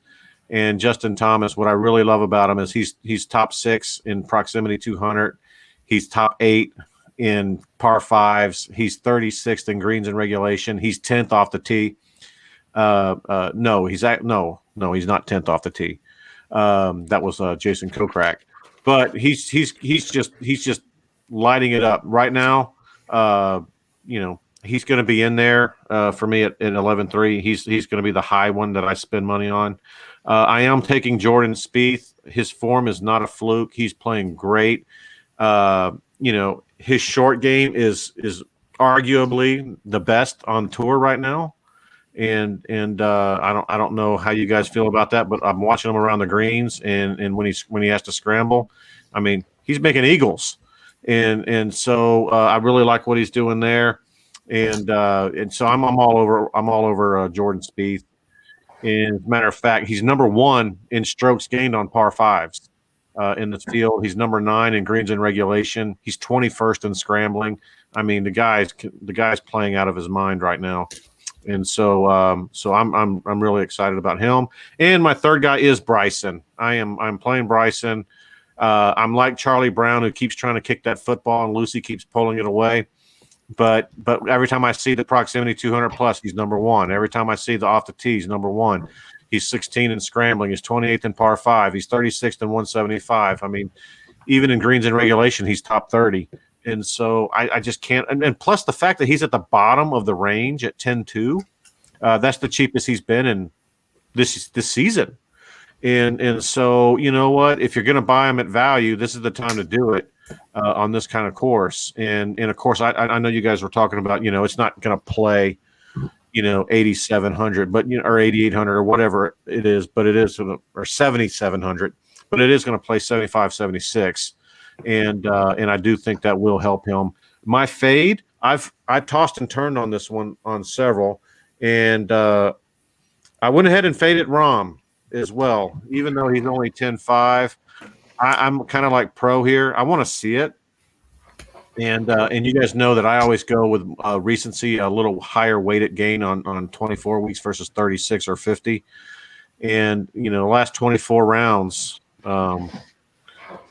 And Justin Thomas, what I really love about him is he's top 6 in proximity 200. He's top 8 in par 5s. He's 36th in greens in regulation. He's 10th off the tee. No, he's not 10th off the tee. That was Jason Kokrak. But he's just lighting it up right now. You know, he's going to be in there for me at 11-3. He's going to be the high one that I spend money on. I am taking Jordan Spieth. His form is not a fluke. He's playing great. You know, his short game is arguably the best on tour right now. And I don't know how you guys feel about that, but I'm watching him around the greens, and when he has to scramble, I mean, he's making eagles, and so I really like what he's doing there, and so I'm all over Jordan Spieth. And as a matter of fact, he's number 1 in strokes gained on par 5s in this field. He's number 9 in greens in regulation. He's 21st in scrambling. I mean, the guy's playing out of his mind right now. And so I'm really excited about him. And my third guy is Bryson. I'm playing Bryson. I'm like Charlie Brown, who keeps trying to kick that football, and Lucy keeps pulling it away. But every time I see the proximity 200 plus, he's number 1. Every time I see the off the tee, he's number 1. He's 16 in scrambling. He's 28th in par 5. He's 36th in 175. I mean, even in greens in regulation, he's top 30. And so I just can't. And plus the fact that he's at the bottom of the range at 10-2, that's the cheapest he's been in this season. And so, you know what? If you're going to buy him at value, this is the time to do it on this kind of course. And of course, I know you guys were talking about, you know, it's not going to play, you know, 8,700, but you know, or 8,800 or whatever it is, but it is, or 7,700, but it is going to play 75, 76. And I do think that will help him. My fade, I tossed and turned on this one on several, and I went ahead and faded Rahm as well, even though he's only 10-5. I'm kind of like pro here. I want to see it, and you guys know that I always go with recency, a little higher weighted gain on 24 weeks versus 36 or 50, and you know, the last 24 rounds.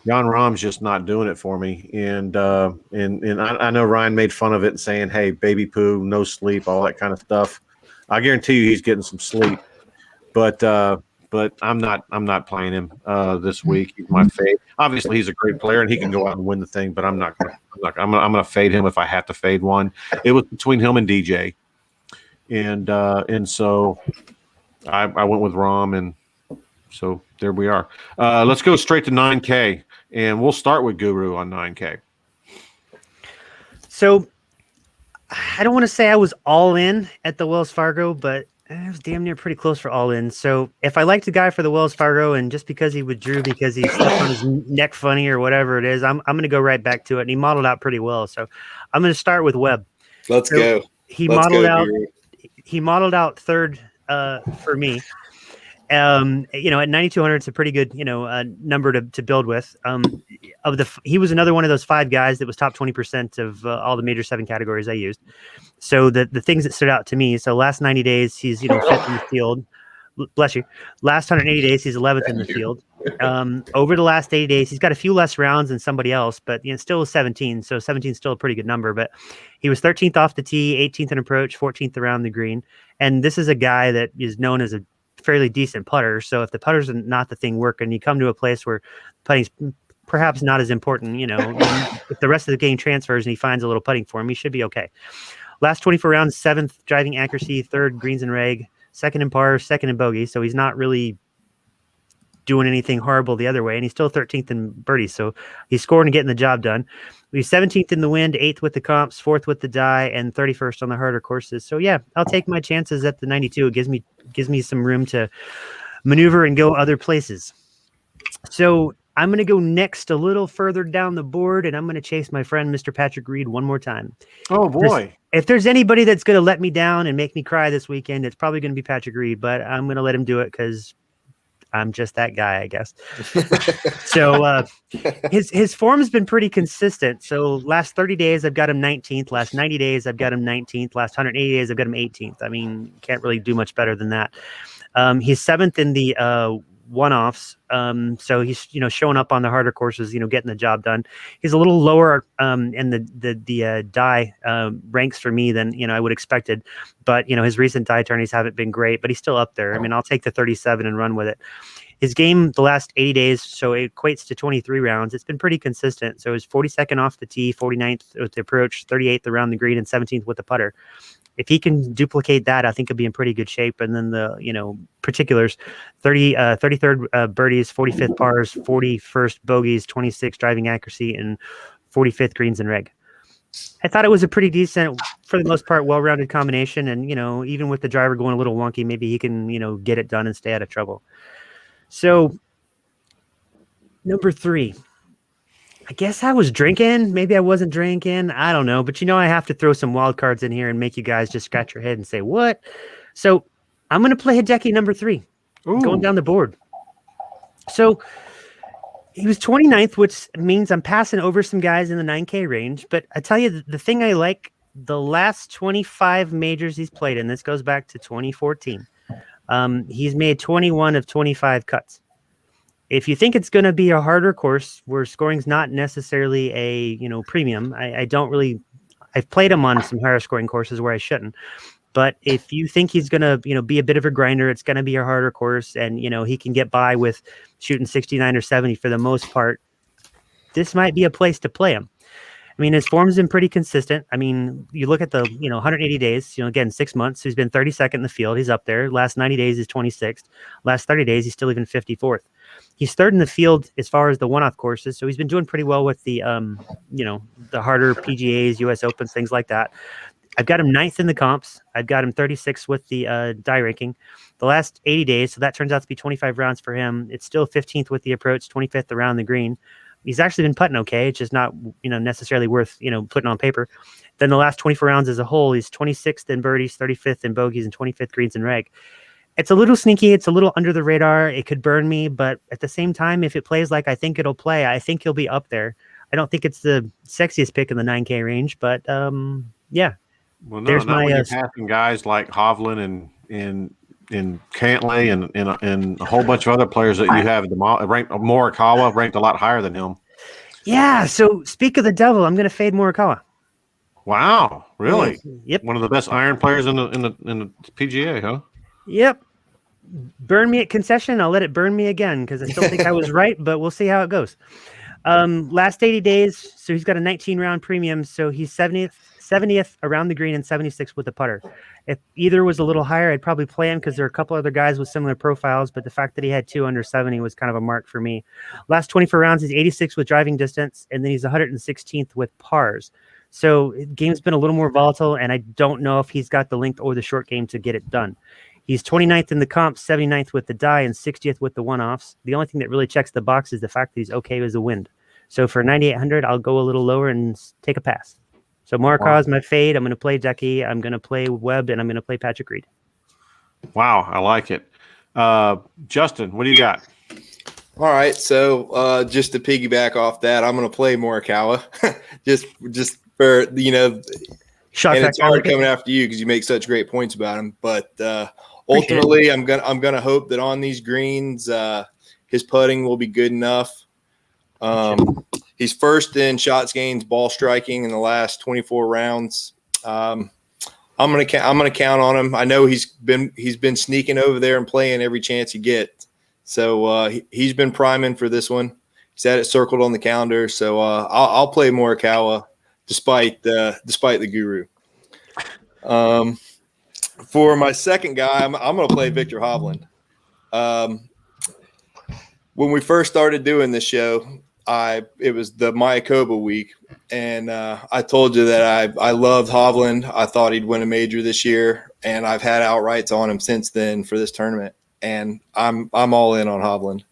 Jon Rahm's just not doing it for me, and I know Ryan made fun of it and saying, "Hey, baby poo, no sleep, all that kind of stuff." I guarantee you, he's getting some sleep, but I'm not playing him this week. He's my fade. Obviously, he's a great player and he can go out and win the thing, but I'm gonna fade him if I have to fade one. It was between him and DJ, and so I went with Rahm, and so there we are. Let's go straight to 9K. And we'll start with Guru on 9K. So I don't want to say I was all in at the Wells Fargo, but I was damn near pretty close for all in. So if I liked the guy for the Wells Fargo, and just because he withdrew because he stepped on his neck funny or whatever it is, I'm going to go right back to it. And he modeled out pretty well. So I'm going to start with Webb. Let's go. He modeled out third for me. You know, at 9,200, it's a pretty good, you know, number to build with. He was another one of those 5 guys that was top 20% of all the major 7 categories I used. So the things that stood out to me. So last 90 days, he's, you know, 5th in the field. Bless you. Last 180 days, he's 11th in the field. Over the last 80 days, he's got a few less rounds than somebody else, but you know, still 17. So 17 is still a pretty good number. But he was 13th off the tee, 18th in approach, 14th around the green. And this is a guy that is known as a fairly decent putter. So if the putter's not the thing working, you come to a place where putting's perhaps not as important. If the rest of the game transfers and he finds a little putting for him, he should be okay. Last 24 rounds, 7th driving accuracy, 3rd greens and reg, 2nd in par, 2nd in bogey. So he's not really doing anything horrible the other way, and he's still 13th in birdies. So he's scoring and getting the job done. He's 17th in the wind, 8th with the comps, 4th with the die, and 31st on the harder courses. So yeah, I'll take my chances at the 92. It gives me some room to maneuver and go other places. So I'm going to go next a little further down the board, and I'm going to chase my friend, Mr. Patrick Reed, one more time. Oh, boy. If there's anybody that's going to let me down and make me cry this weekend, it's probably going to be Patrick Reed, but I'm going to let him do it because I'm just that guy, I guess. So his form's been pretty consistent. So last 30 days, I've got him 19th. Last 90 days, I've got him 19th. Last 180 days, I've got him 18th. I mean, can't really do much better than that. He's 7th in the one-offs. So he's, showing up on the harder courses, getting the job done. He's a little lower in the die ranks for me than, I would expected. But, his recent die tourneys haven't been great, but he's still up there. I mean, I'll take the 37 and run with it. His game the last 80 days, so it equates to 23 rounds. It's been pretty consistent. So he's 42nd off the tee, 49th with the approach, 38th around the green, and 17th with the putter. If he can duplicate that, I think he'll be in pretty good shape. And then the, particulars, 33rd birdies, 45th pars, 41st bogeys, 26 driving accuracy, and 45th greens and reg. I thought it was a pretty decent, for the most part, well-rounded combination. And, even with the driver going a little wonky, maybe he can, get it done and stay out of trouble. So, number 3. I guess I was drinking. Maybe I wasn't drinking. I don't know. But, I have to throw some wild cards in here and make you guys just scratch your head and say, what? So I'm going to play Hideki number 3. Ooh. Going down the board. So he was 29th, which means I'm passing over some guys in the 9K range. But I tell you, the thing I like, the last 25 majors he's played in, this goes back to 2014. He's made 21 of 25 cuts. If you think it's going to be a harder course where scoring's not necessarily a, premium, I've played him on some higher scoring courses where I shouldn't. But if you think he's going to, be a bit of a grinder, it's going to be a harder course and, he can get by with shooting 69 or 70 for the most part, this might be a place to play him. I mean, his form's been pretty consistent. I mean, you look at the, 180 days, again, 6 months, he's been 32nd in the field. He's up there. Last 90 days, he's 26th. Last 30 days, he's still even 54th. He's 3rd in the field as far as the one-off courses. So he's been doing pretty well with the, the harder PGAs, US Opens, things like that. I've got him 9th in the comps. I've got him 36th with the die ranking. The last 80 days, so that turns out to be 25 rounds for him. It's still 15th with the approach, 25th around the green. He's actually been putting okay. It's just not, necessarily worth, putting on paper. Then the last 24 rounds as a whole, he's 26th in birdies, 35th in bogeys, and 25th greens and reg. It's a little sneaky. It's a little under the radar. It could burn me, but at the same time, if it plays like I think it'll play, I think he'll be up there. I don't think it's the sexiest pick in the 9K range, but yeah. Well, no, there's when you're passing guys like Hovland and Catlin and a whole bunch of other players that you have ranked. Morikawa ranked a lot higher than him. Yeah. So speak of the devil, I'm going to fade Morikawa. Wow, really? Yep. One of the best iron players in the PGA, huh? Yep. Burn me at concession. I'll let it burn me again because I still think I was right, but we'll see how it goes. Last 80 days, so he's got a 19-round premium, so he's 70th around the green and 76th with the putter. If either was a little higher, I'd probably play him because there are a couple other guys with similar profiles, but the fact that he had 2 under 70 was kind of a mark for me. Last 24 rounds, he's 86th with driving distance, and then he's 116th with pars. So the game's been a little more volatile, and I don't know if he's got the length or the short game to get it done. He's 29th in the comp, 79th with the die, and 60th with the one-offs. The only thing that really checks the box is the fact that he's okay with the wind. So for 9,800, I'll go a little lower and take a pass. So Morikawa is my fade. I'm going to play Decky. I'm going to play Webb, and I'm going to play Patrick Reed. Wow, I like it. Justin, what do you got? All right, so just to piggyback off that, I'm going to play Morikawa, just for Shot and it's hard coming after you because you make such great points about him. But ultimately, I'm gonna hope that on these greens, his putting will be good enough. He's first in shots gains, ball striking in the last 24 rounds. I'm gonna count on him. I know he's been sneaking over there and playing every chance he gets. So he's been priming for this one. He's had it circled on the calendar. So I'll play Morikawa despite the Guru. For my second guy, I'm going to play Victor Hovland. When we first started doing this show, it was the Mayakoba week, and I told you that I loved Hovland. I thought he'd win a major this year, and I've had outrights on him since then for this tournament, and I'm all in on Hovland.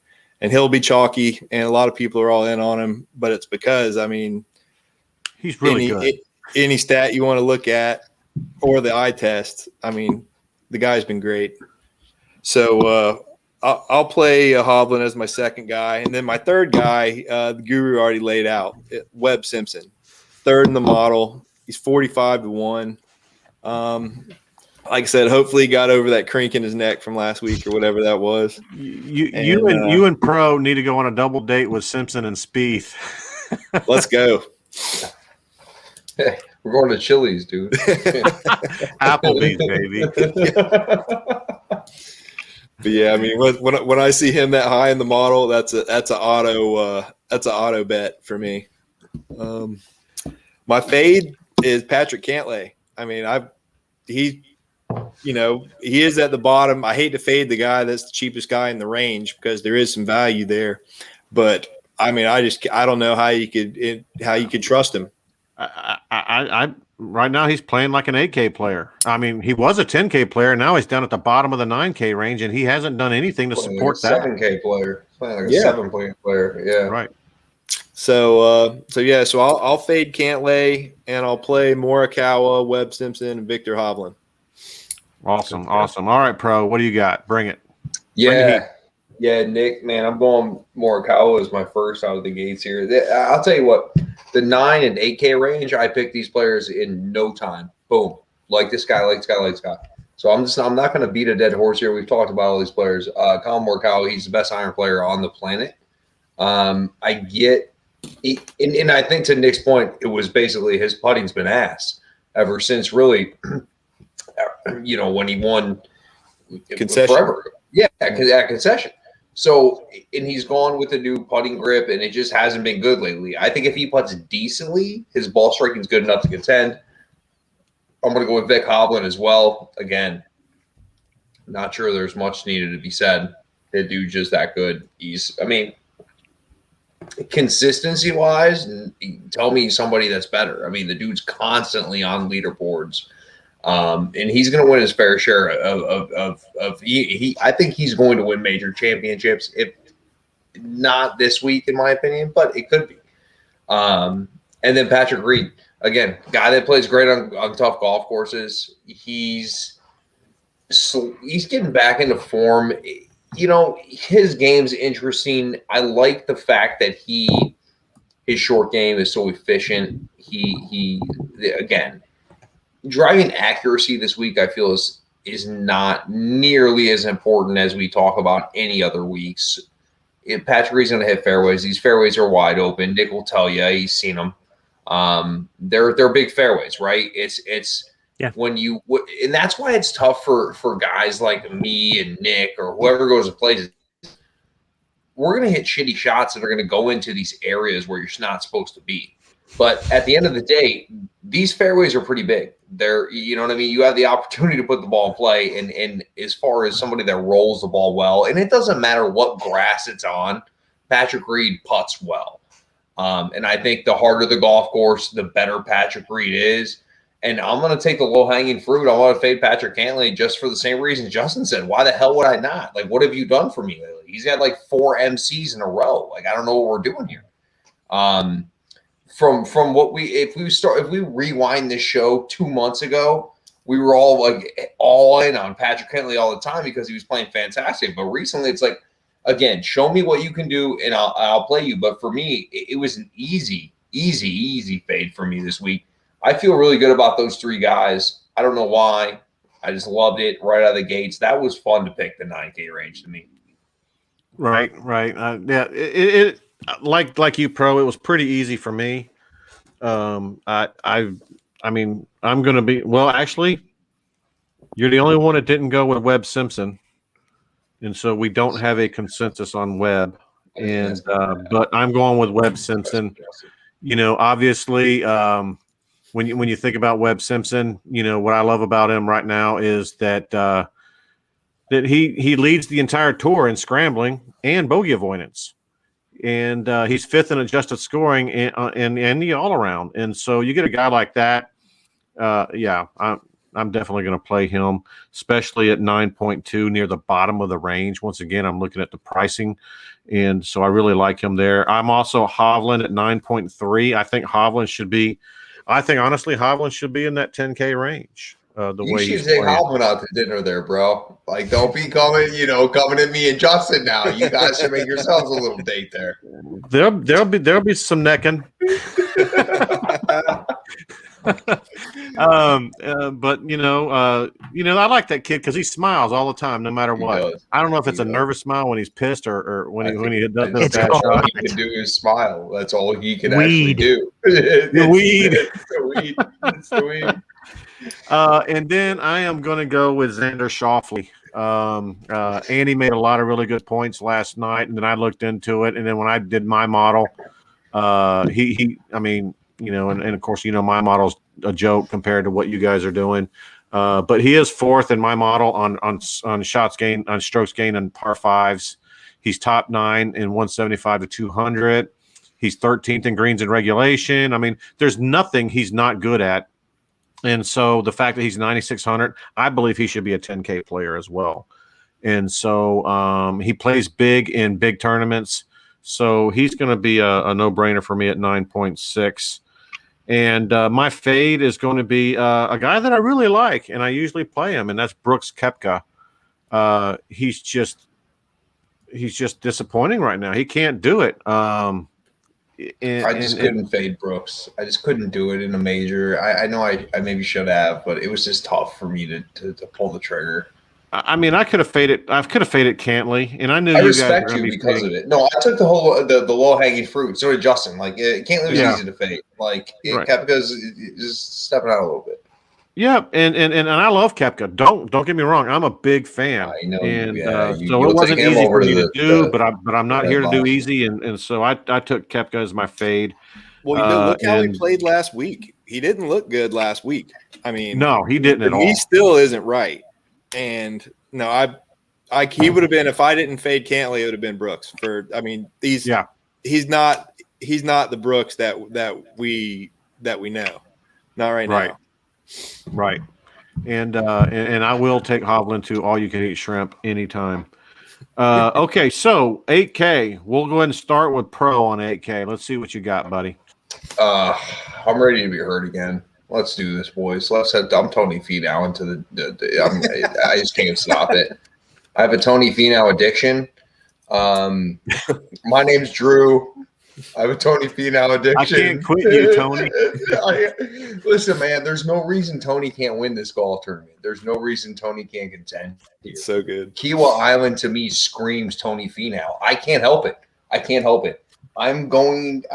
And he'll be chalky, and a lot of people are all in on him, but it's because, I mean, he's really good. Any stat you want to look at or the eye test, I mean, the guy's been great. So I'll play Hovland as my second guy. And then my third guy, the Guru already laid out, Webb Simpson, third in the model. He's 45-1. Like I said, hopefully he got over that crink in his neck from last week or whatever that was. You and Pro need to go on a double date with Simpson and Spieth. Let's go. Hey, we're going to Chili's, dude. Applebee's, baby. But yeah, I mean, when I see him that high in the model, that's an auto bet for me. My fade is Patrick Cantlay. I mean, he is at the bottom. I hate to fade the guy that's the cheapest guy in the range because there is some value there. But I mean, I don't know how you could trust him. I right now he's playing like an 8K player. I mean, he was a 10K player. Now he's down at the bottom of the 9K range, and he hasn't done anything to support that. 7K player, playing like a 7K player. Yeah, right. So I'll fade Cantlay, and I'll play Morikawa, Webb Simpson, and Victor Hovland. Awesome. All right, Pro, what do you got? Bring it. Yeah, Nick, man, I'm going Morikawa as my first out of the gates here. I'll tell you what, the 9 and 8K range, I picked these players in no time. Boom. Like this guy. So I'm not going to beat a dead horse here. We've talked about all these players. Collin Morikawa, he's the best iron player on the planet. And I think to Nick's point, it was basically his putting's been ass ever since really, when he won concession. Forever. Yeah, at concession. So, and he's gone with a new putting grip, and it just hasn't been good lately. I think if he putts decently, his ball striking is good enough to contend. I'm going to go with Vic Hovland as well. Again, not sure there's much needed to be said. The dude's just that good. Consistency-wise, tell me somebody that's better. I mean, the dude's constantly on leaderboards. And he's going to win his fair share I think he's going to win major championships, if not this week, in my opinion, but it could be. And then Patrick Reed, again, guy that plays great on tough golf courses. He's getting back into form. His game's interesting. I like the fact that his short game is so efficient. Again, driving accuracy this week, I feel is not nearly as important as we talk about any other weeks. Patrick Reed's going to hit fairways. These fairways are wide open. Nick will tell you he's seen them. They're big fairways, right? When and that's why it's tough for guys like me and Nick or whoever goes to plays. We're going to hit shitty shots that are going to go into these areas where you're not supposed to be. But at the end of the day, these fairways are pretty big. You know what I mean? You have the opportunity to put the ball in play. And as far as somebody that rolls the ball well, and it doesn't matter what grass it's on, Patrick Reed putts well. And I think the harder the golf course, the better Patrick Reed is. And I'm going to take the low-hanging fruit. I want to fade Patrick Cantlay just for the same reason Justin said. Why the hell would I not? Like, what have you done for me lately? He's got like 4 MCs in a row. Like, I don't know what we're doing here. From what if we rewind this show 2 months ago, we were all in on Patrick Cantlay all the time because he was playing fantastic. But recently, it's like, again, show me what you can do, and I'll play you. But for me, it was an easy fade for me this week. I feel really good about those 3 guys. I don't know why. I just loved it right out of the gates. That was fun to pick the 9K range to me. Right. Yeah, it like you, Pro. It was pretty easy for me. I mean, I'm going to be actually, you're the only one that didn't go with Webb Simpson, and so we don't have a consensus on Webb. And but I'm going with Webb Simpson. You know, obviously, when you think about Webb Simpson, you know what I love about him right now is that that he leads the entire tour in scrambling and bogey avoidance, and he's fifth in adjusted scoring and the all around. And so you get a guy like that, yeah, I'm definitely going to play him, especially at 9.2 near the bottom of the range. Once again, I'm looking at the pricing, and so I really like him there. I'm also Hovland at 9.3. I think Hovland should be. I think honestly, Hovland should be in that 10K range. You should take Hovland out to dinner there, bro. Like, don't be coming at me and Justin now. You guys should make yourselves a little date there. There'll be some necking. But I like that kid because he smiles all the time, no matter what. I don't know if it's a nervous smile when he's pissed or when he does a bad shot. All he can do is smile. That's all he can actually do. The weed. It's the weed. And then I am going to go with Xander Schauffele. Andy made a lot of really good points last night, and then I looked into it, and then when I did my model, and of course, my model's a joke compared to what you guys are doing. But he is fourth in my model on shots gained, on strokes gained on par fives. He's top 9 in 175 to 200. He's 13th in greens in regulation. I mean, there's nothing he's not good at. And so the fact that he's 9,600, I believe he should be a 10K player as well. And so he plays big in big tournaments. So he's going to be a no-brainer for me at 9.6. And my fade is going to be a guy that I really like, and I usually play him, and that's Brooks Koepka. He's just disappointing right now. He can't do it. I just couldn't fade Brooks. I just couldn't do it in a major. I know I maybe should have, but it was just tough for me to pull the trigger. I mean, I could have faded Cantley, and I knew I you respect guys were you because of it. No, I took the low hanging fruit. So did Justin. Like, Cantley was easy to fade. Like, Koepka's just stepping out a little bit. Yeah, and I love Koepka. Don't get me wrong. I'm a big fan. I know. And so it wasn't easy for me to do, but I'm not here to do easy, and so I took Koepka as my fade. Well, look how he played last week. He didn't look good last week. I mean, no, he didn't at all. He still isn't right. And no, he would have been, if I didn't fade Cantley, it would have been Brooks. He's not the Brooks that we know. Not right now. Right. And I will take Hovland to all you can eat shrimp anytime. Okay, so 8K. We'll go ahead and start with Pro on 8K. Let's see what you got, buddy. I'm ready to be hurt again. Let's do this, boys. I'm Tony Finau into I just can't stop it. I have a Tony Finau addiction. My name's Drew. I have a Tony Finau addiction. I can't quit you, Tony. Listen, man, there's no reason Tony can't win this golf tournament. There's no reason Tony can't contend. It's so good. Kiawah Island to me screams Tony Finau. I can't help it. I'm going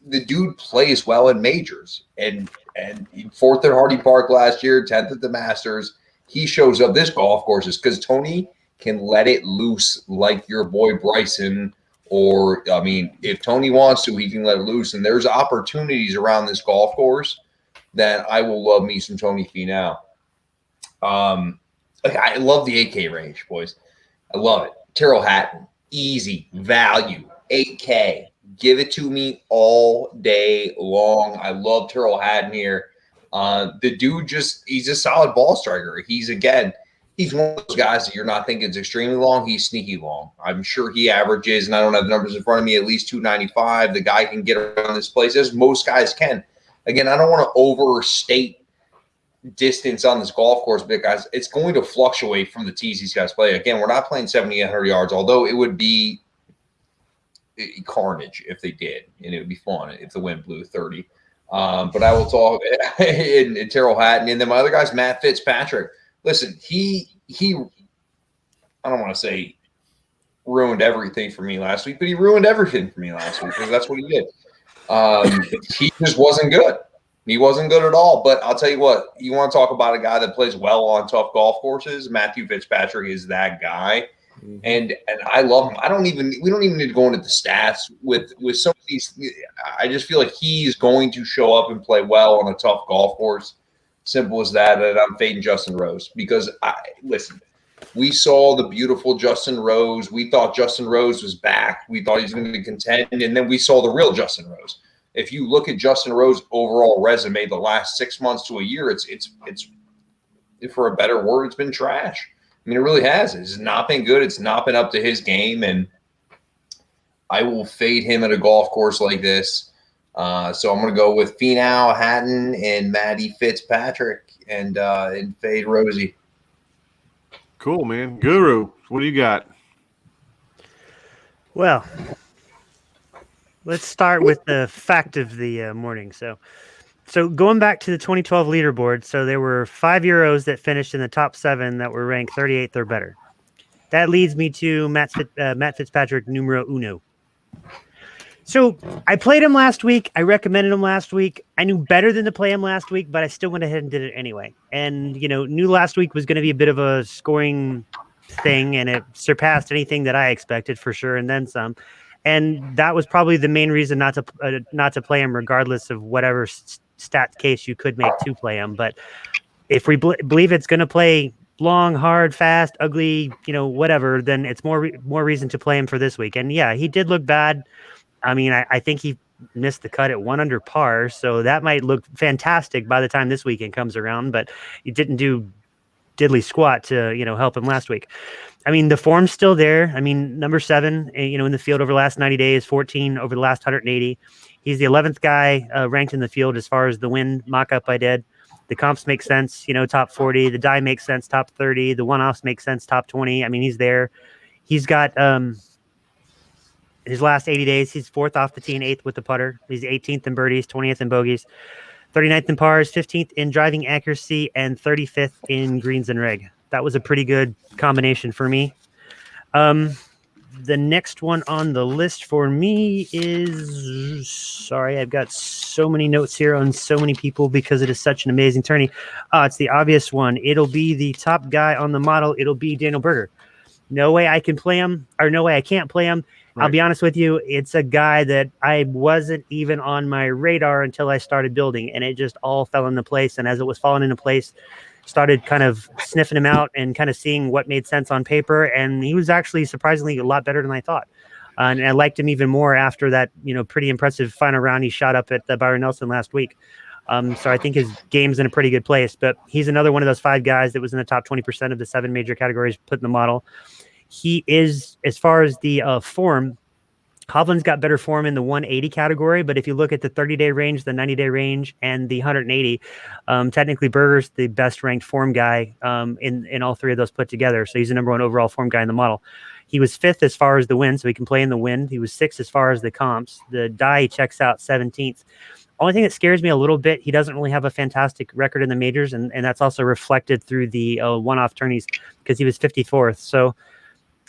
the dude plays well in majors and 4th at Hardy Park last year, 10th at the Masters. He shows up this golf courses because Tony can let it loose like your boy Bryson. Or, I mean, if Tony wants to, he can let it loose. And there's opportunities around this golf course that I will love me some Tony Finau. I love the 8K range, boys. I love it. Tyrrell Hatton, easy value, 8K. Give it to me all day long. I love Tyrrell Hatton here. The dude he's a solid ball striker. He's one of those guys that you're not thinking is extremely long. He's sneaky long. I'm sure he averages, and I don't have the numbers in front of me, at least 295. The guy can get around this place, as most guys can. Again, I don't want to overstate distance on this golf course because it's going to fluctuate from the tees these guys play. Again, we're not playing 7,800 yards, although it would be carnage if they did, and it would be fun if the wind blew 30. But I will talk in Tyrrell Hatton, and then my other guy's Matt Fitzpatrick. Listen, he I don't want to say ruined everything for me last week, but he ruined everything for me last week because that's what he did. He just wasn't good. He wasn't good at all. But I'll tell you what, you want to talk about a guy that plays well on tough golf courses? Matthew Fitzpatrick is that guy. And I love him. We don't even need to go into the stats with some of these. I just feel like he's going to show up and play well on a tough golf course. Simple as that. And I'm fading Justin Rose because listen, we saw the beautiful Justin Rose. We thought Justin Rose was back. We thought he was going to contend. And then we saw the real Justin Rose. If you look at Justin Rose's overall resume, the last 6 months to a year, it's for a better word, it's been trash. I mean, it really has. It's not been good. It's not been up to his game, and I will fade him at a golf course like this. So I'm going to go with Finau, Hatton, and Matty Fitzpatrick, and fade Rosie. Cool, man. Guru, what do you got? Well, let's start with the fact of the morning. So going back to the 2012 leaderboard, so there were 5 Euros that finished in the top 7 that were ranked 38th or better. That leads me to Matt Fitzpatrick, numero uno. So I played him last week. I recommended him last week. I knew better than to play him last week, but I still went ahead and did it anyway. And, knew last week was going to be a bit of a scoring thing, and it surpassed anything that I expected for sure, and then some. And that was probably the main reason not to play him, regardless of whatever stat case you could make to play him. But if we believe it's going to play long, hard, fast, ugly, whatever, then it's more reason to play him for this week. And yeah, he did look bad. I mean, I think he missed the cut at 1 under par, so that might look fantastic by the time this weekend comes around, but he didn't do diddly squat to help him last week. I mean, the form's still there. I mean, number 7, in the field over the last 90 days, 14 over the last 180. He's the 11th guy ranked in the field as far as the win mock-up I did. The comps make sense, top 40. The die makes sense, top 30. The one-offs make sense, top 20. I mean, he's there. He's got his last 80 days, he's 4th off the tee and 8th with the putter. He's 18th in birdies, 20th in bogeys, 39th in pars, 15th in driving accuracy, and 35th in greens and reg. That was a pretty good combination for me. The next one on the list for me is, sorry, I've got so many notes here on so many people because it is such an amazing tourney. It's the obvious one. It'll be the top guy on the model. It'll be Daniel Berger. No way I can play him, or no way I can't play him. Right. I'll be honest with you. It's a guy that I wasn't even on my radar until I started building, and it just all fell into place. And as it was falling into place, started kind of sniffing him out and kind of seeing what made sense on paper. And he was actually surprisingly a lot better than I thought. And I liked him even more after that, pretty impressive final round he shot up at the Byron Nelson last week. So I think his game's in a pretty good place, but he's another one of those 5 guys that was in the top 20% of the 7 major categories put in the model. He is, as far as the form, Hovland's got better form in the 180 category, but if you look at the 30-day range, the 90-day range, and the 180, technically Berger's the best ranked form guy in all 3 of those put together. So he's the number 1 overall form guy in the model. He was 5th as far as the win, so he can play in the wind. He was 6th as far as the comps. The die he checks out 17th. Only thing that scares me a little bit, he doesn't really have a fantastic record in the majors, and that's also reflected through the one-off tourneys because he was 54th. So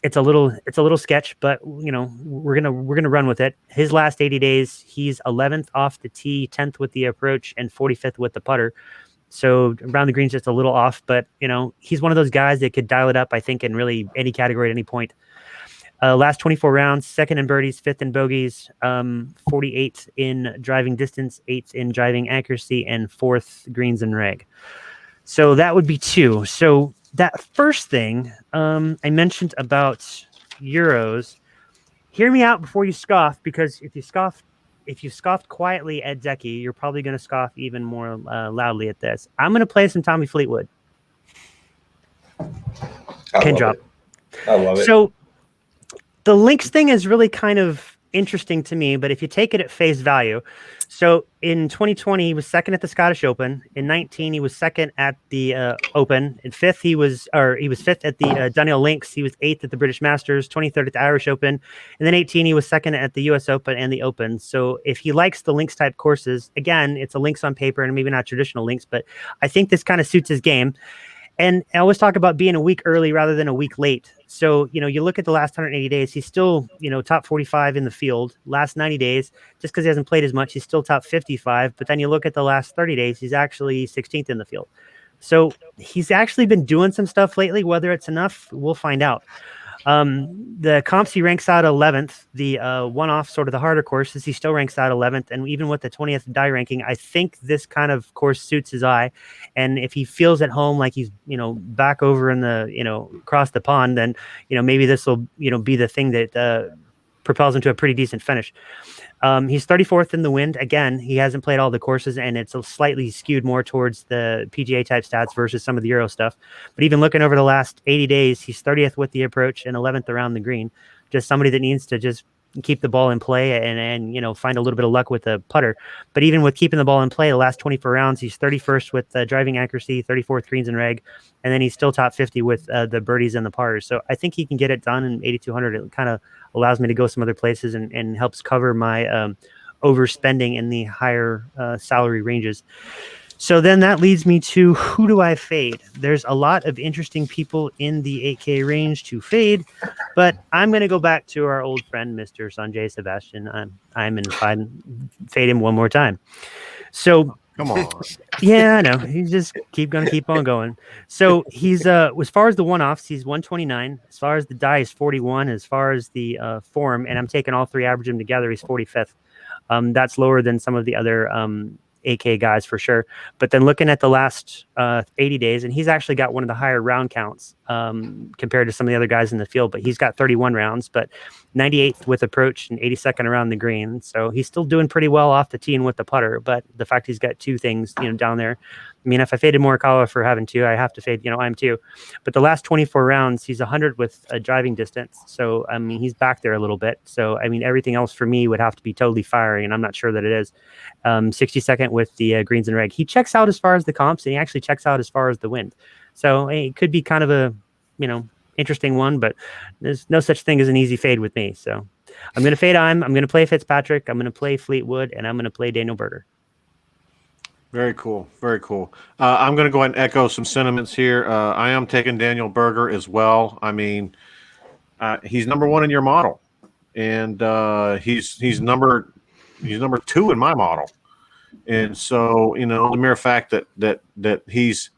it's a little sketch, but we're gonna run with it. His last 80 days, he's 11th off the tee, 10th with the approach, and 45th with the putter. So around the green's just a little off, but he's one of those guys that could dial it up, I think, in really any category at any point. Last 24 rounds, 2nd in birdies, 5th in bogeys, 48th in driving distance, 8th in driving accuracy, and 4th greens and reg. So that would be 2. So that first thing I mentioned about Euros, hear me out before you scoff, because if you scoffed quietly at Zeki, you're probably going to scoff even more loudly at this. I'm going to play some Tommy Fleetwood. Pin drop. I love it. So the links thing is really kind of interesting to me, but if you take it at face value, so in 2020 he was 2nd at the Scottish Open. In 19 he was 2nd at the Open. In 5th he was 5th at the Dunhill Links. He was 8th at the British Masters, 23rd at the Irish Open, and then 18 he was 2nd at the US Open and the Open. So if he likes the links type courses, again, it's a links on paper and maybe not traditional links, but I think this kind of suits his game. And I always talk about being a week early rather than a week late. So, you look at the last 180 days, he's still, top 45 in the field. Last 90 days, just because he hasn't played as much, he's still top 55. But then you look at the last 30 days, he's actually 16th in the field. So he's actually been doing some stuff lately. Whether it's enough, we'll find out. The comps, he ranks out 11th. The one-off, sort of the harder courses, he still ranks out 11th. And even with the 20th die ranking, I think this kind of course suits his eye. And if he feels at home, like he's, back over in the, across the pond, then, maybe this will, be the thing that propels him to a pretty decent finish. He's 34th in the wind. Again, he hasn't played all the courses, and it's slightly skewed more towards the PGA type stats versus some of the Euro stuff. But even looking over the last 80 days, he's 30th with the approach and 11th around the green. Just somebody that needs to just keep the ball in play and find a little bit of luck with the putter. But even with keeping the ball in play, the last 24 rounds, he's 31st with driving accuracy, 34th greens and reg, and then he's still top 50 with the birdies and the pars. So I think he can get it done in 8,200. It kind of allows me to go some other places and helps cover my overspending in the higher salary ranges. So then that leads me to, who do I fade? There's a lot of interesting people in the 8K range to fade, but I'm going to go back to our old friend, Mr. Sanjay Sebastian. I'm going to fade him one more time. So come on. Yeah, I know. He's just keep on going. So he's as far as the one-offs, he's 129. As far as the die, is 41. As far as the form, and I'm taking all three, average them together, he's 45th. That's lower than some of the other 8K guys for sure. But then looking at the last 80 days, and he's actually got one of the higher round counts compared to some of the other guys in the field, but he's got 31 rounds, but 98th with approach and 82nd around the green. So he's still doing pretty well off the tee and with the putter, but the fact he's got two things, down there. I mean, if I faded Morikawa for having two, I have to fade, I'm two. But the last 24 rounds, he's 100 with a driving distance. So, I mean, he's back there a little bit. So, I mean, everything else for me would have to be totally firing, and I'm not sure that it is. 62nd with the greens and reg. He checks out as far as the comps, and he actually checks out as far as the wind. So, it could be kind of a, interesting one, but there's no such thing as an easy fade with me. So, I'm going to fade I'm going to play Fitzpatrick, I'm going to play Fleetwood, and I'm going to play Daniel Berger. Very cool. Very cool. I'm going to go ahead and echo some sentiments here. I am taking Daniel Berger as well. I mean, he's number one in your model, and he's number two in my model. And so, the mere fact that he's,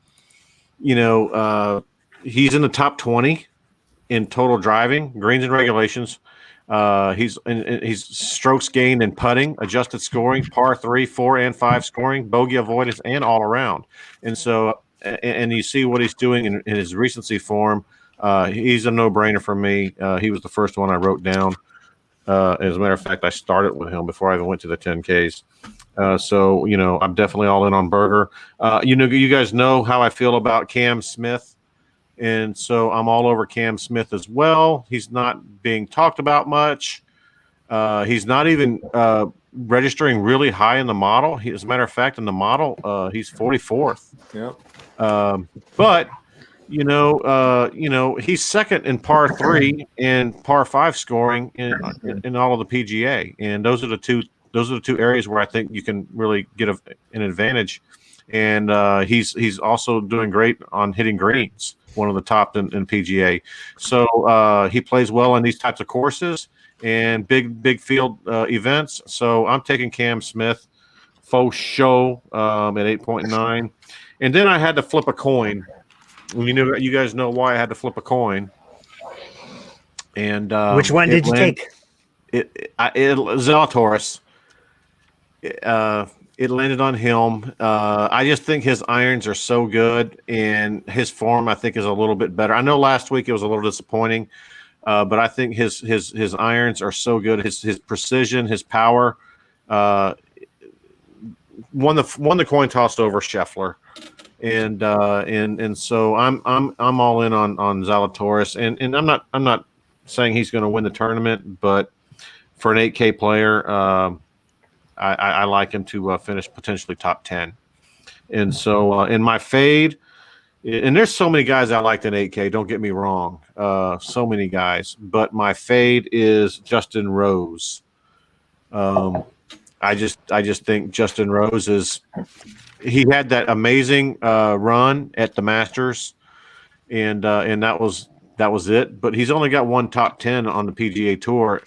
he's in the top 20 in total driving, greens and regulations. He's strokes gained in putting, adjusted scoring, par 3, 4, and 5 scoring, bogey avoidance, and all around. And so, and you see what he's doing in his recency form. He's a no-brainer for me. He was the first one I wrote down. As a matter of fact, I started with him before I even went to the 10Ks. So, I'm definitely all in on Berger. You guys know how I feel about Cam Smith. And so I'm all over Cam Smith as well. He's not being talked about much. He's not even registering really high in the model. As a matter of fact, in the model, he's 44th. Yep. But he's second in par 3 and par 5 scoring in all of the PGA, and those are the two areas where I think you can really get an advantage. And he's also doing great on hitting greens, one of the top in PGA. So he plays well on these types of courses and big field events. So I'm taking Cam Smith faux show at 8.9. And then I had to flip a coin. You guys know why I had to flip a coin. And which one did you take? Zalatoris. It landed on him. I just think his irons are so good, and his form I think is a little bit better. I know last week it was a little disappointing, but I think his irons are so good. His precision, his power. Won the coin toss over Scheffler, and so I'm all in on Zalatoris, and I'm not saying he's going to win the tournament, but for an 8K player. I like him to finish potentially top 10. And so in my fade, and there's so many guys I liked in 8K, don't get me wrong, so many guys, but my fade is Justin Rose. I just think Justin Rose he had that amazing run at the Masters, and that was it, but he's only got one top 10 on the PGA Tour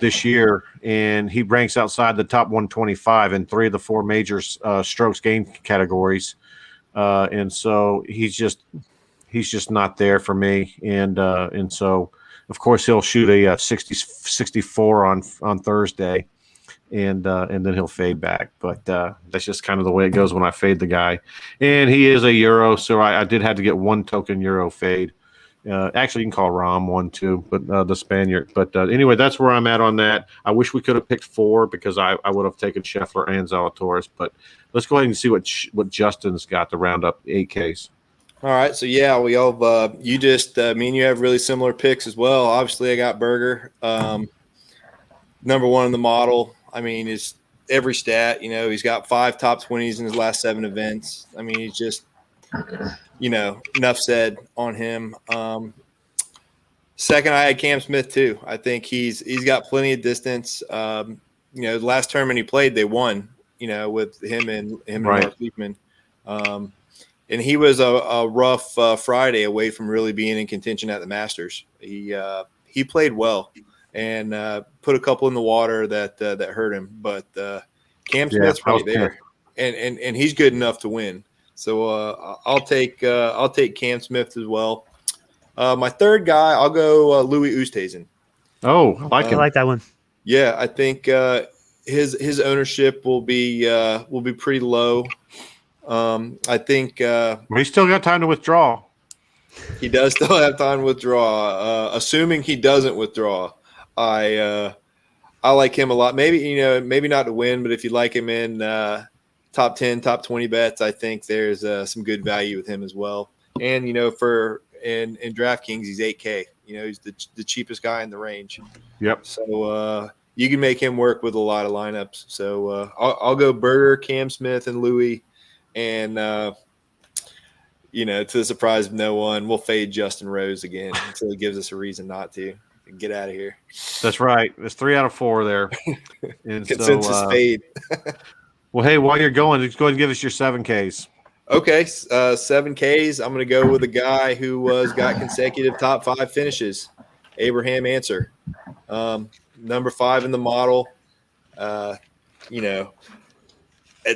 this year, and he ranks outside the top 125 in 3 of the 4 major strokes gained categories. And so he's he's just not there for me. And so, of course, he'll shoot a 64 on Thursday, and then he'll fade back. But that's just kind of the way it goes when I fade the guy. And he is a Euro, so I did have to get one token Euro fade. Actually, you can call Rahm one too, but the Spaniard. But anyway, that's where I'm at on that. I wish we could have picked 4 because I would have taken Scheffler and Zalatoris. But let's go ahead and see what Justin's got to round up 8Ks. All right, so yeah, we all you just me and you have really similar picks as well. Obviously, I got Berger, number 1 in the model. I mean, it's every stat. He's got 5 top 20s in his last 7 events. I mean, he's just. Enough said on him. Second, I had Cam Smith too. I think he's got plenty of distance. The last tournament he played, they won. With him and Mark Leifman. And he was a rough Friday away from really being in contention at the Masters. He played well and put a couple in the water that hurt him. But Cam Smith's right there, and he's good enough to win. So I'll take Cam Smith as well. My third guy, I'll go Louis Oosthuizen. Oh, I like that one. Yeah, I think his ownership will be pretty low. I think he's still got time to withdraw. He does still have time to withdraw. Assuming he doesn't withdraw, I like him a lot. Maybe not to win, but if you like him in top 10, top 20 bets, I think there's some good value with him as well. And, in DraftKings, he's 8K. He's the cheapest guy in the range. Yep. So you can make him work with a lot of lineups. So I'll go Berger, Cam Smith, and Louis. And, to the surprise of no one, we'll fade Justin Rose again until he gives us a reason not to. Get out of here. That's right. There's 3 out of 4 there. And consensus fade. Well, hey, while you're going, just go ahead and give us your 7Ks. Okay, 7Ks. I'm going to go with a guy who got consecutive top 5 finishes, Abraham Answer. Number 5 in the model. At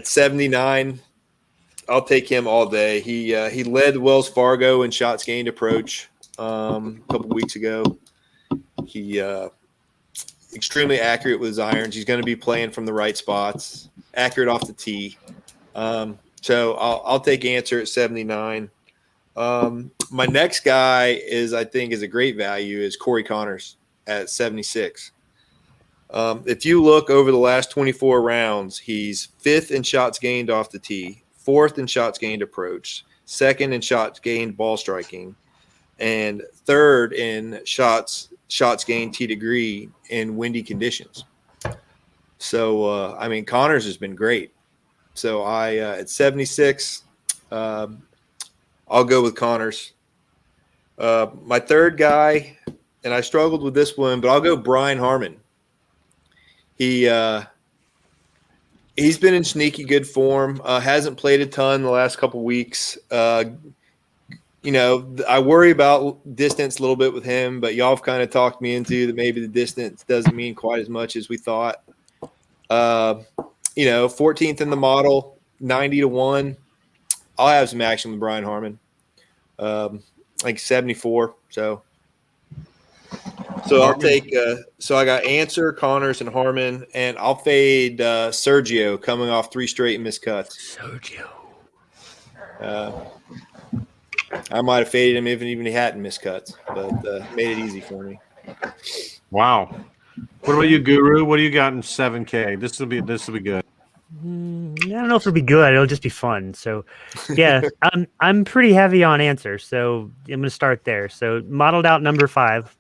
79, I'll take him all day. He led Wells Fargo in shots gained approach a couple weeks ago. He extremely accurate with his irons. He's going to be playing from the right spots, accurate off the tee. So I'll take Answer at 79. My next guy I think is a great value is Cory Connors at 76. If you look over the last 24 rounds, he's 5th in shots gained off the tee, 4th in shots gained approach, 2nd in shots gained ball striking, and 3rd in shots gained tee to green in windy conditions. So, Connors has been great. So at 76, I'll go with Connors. My third guy, and I struggled with this one, but I'll go Brian Harman. He's been in sneaky good form. Hasn't played a ton the last couple weeks. I worry about distance a little bit with him, but y'all have kind of talked me into that maybe the distance doesn't mean quite as much as we thought. 14th in the model, 90-1. I'll have some action with Brian Harman. Like 74. So I'll take so I got Answer, Connors, and Harman, and I'll fade Sergio coming off 3 straight missed cuts. Sergio. I might have faded him even he hadn't missed cuts, but made it easy for me. Wow. What about you, Guru? What do you got in 7K? This will be good. I don't know if it'll be good. It'll just be fun. So, yeah, I'm pretty heavy on Answer. So I'm going to start there. So modeled out number 5,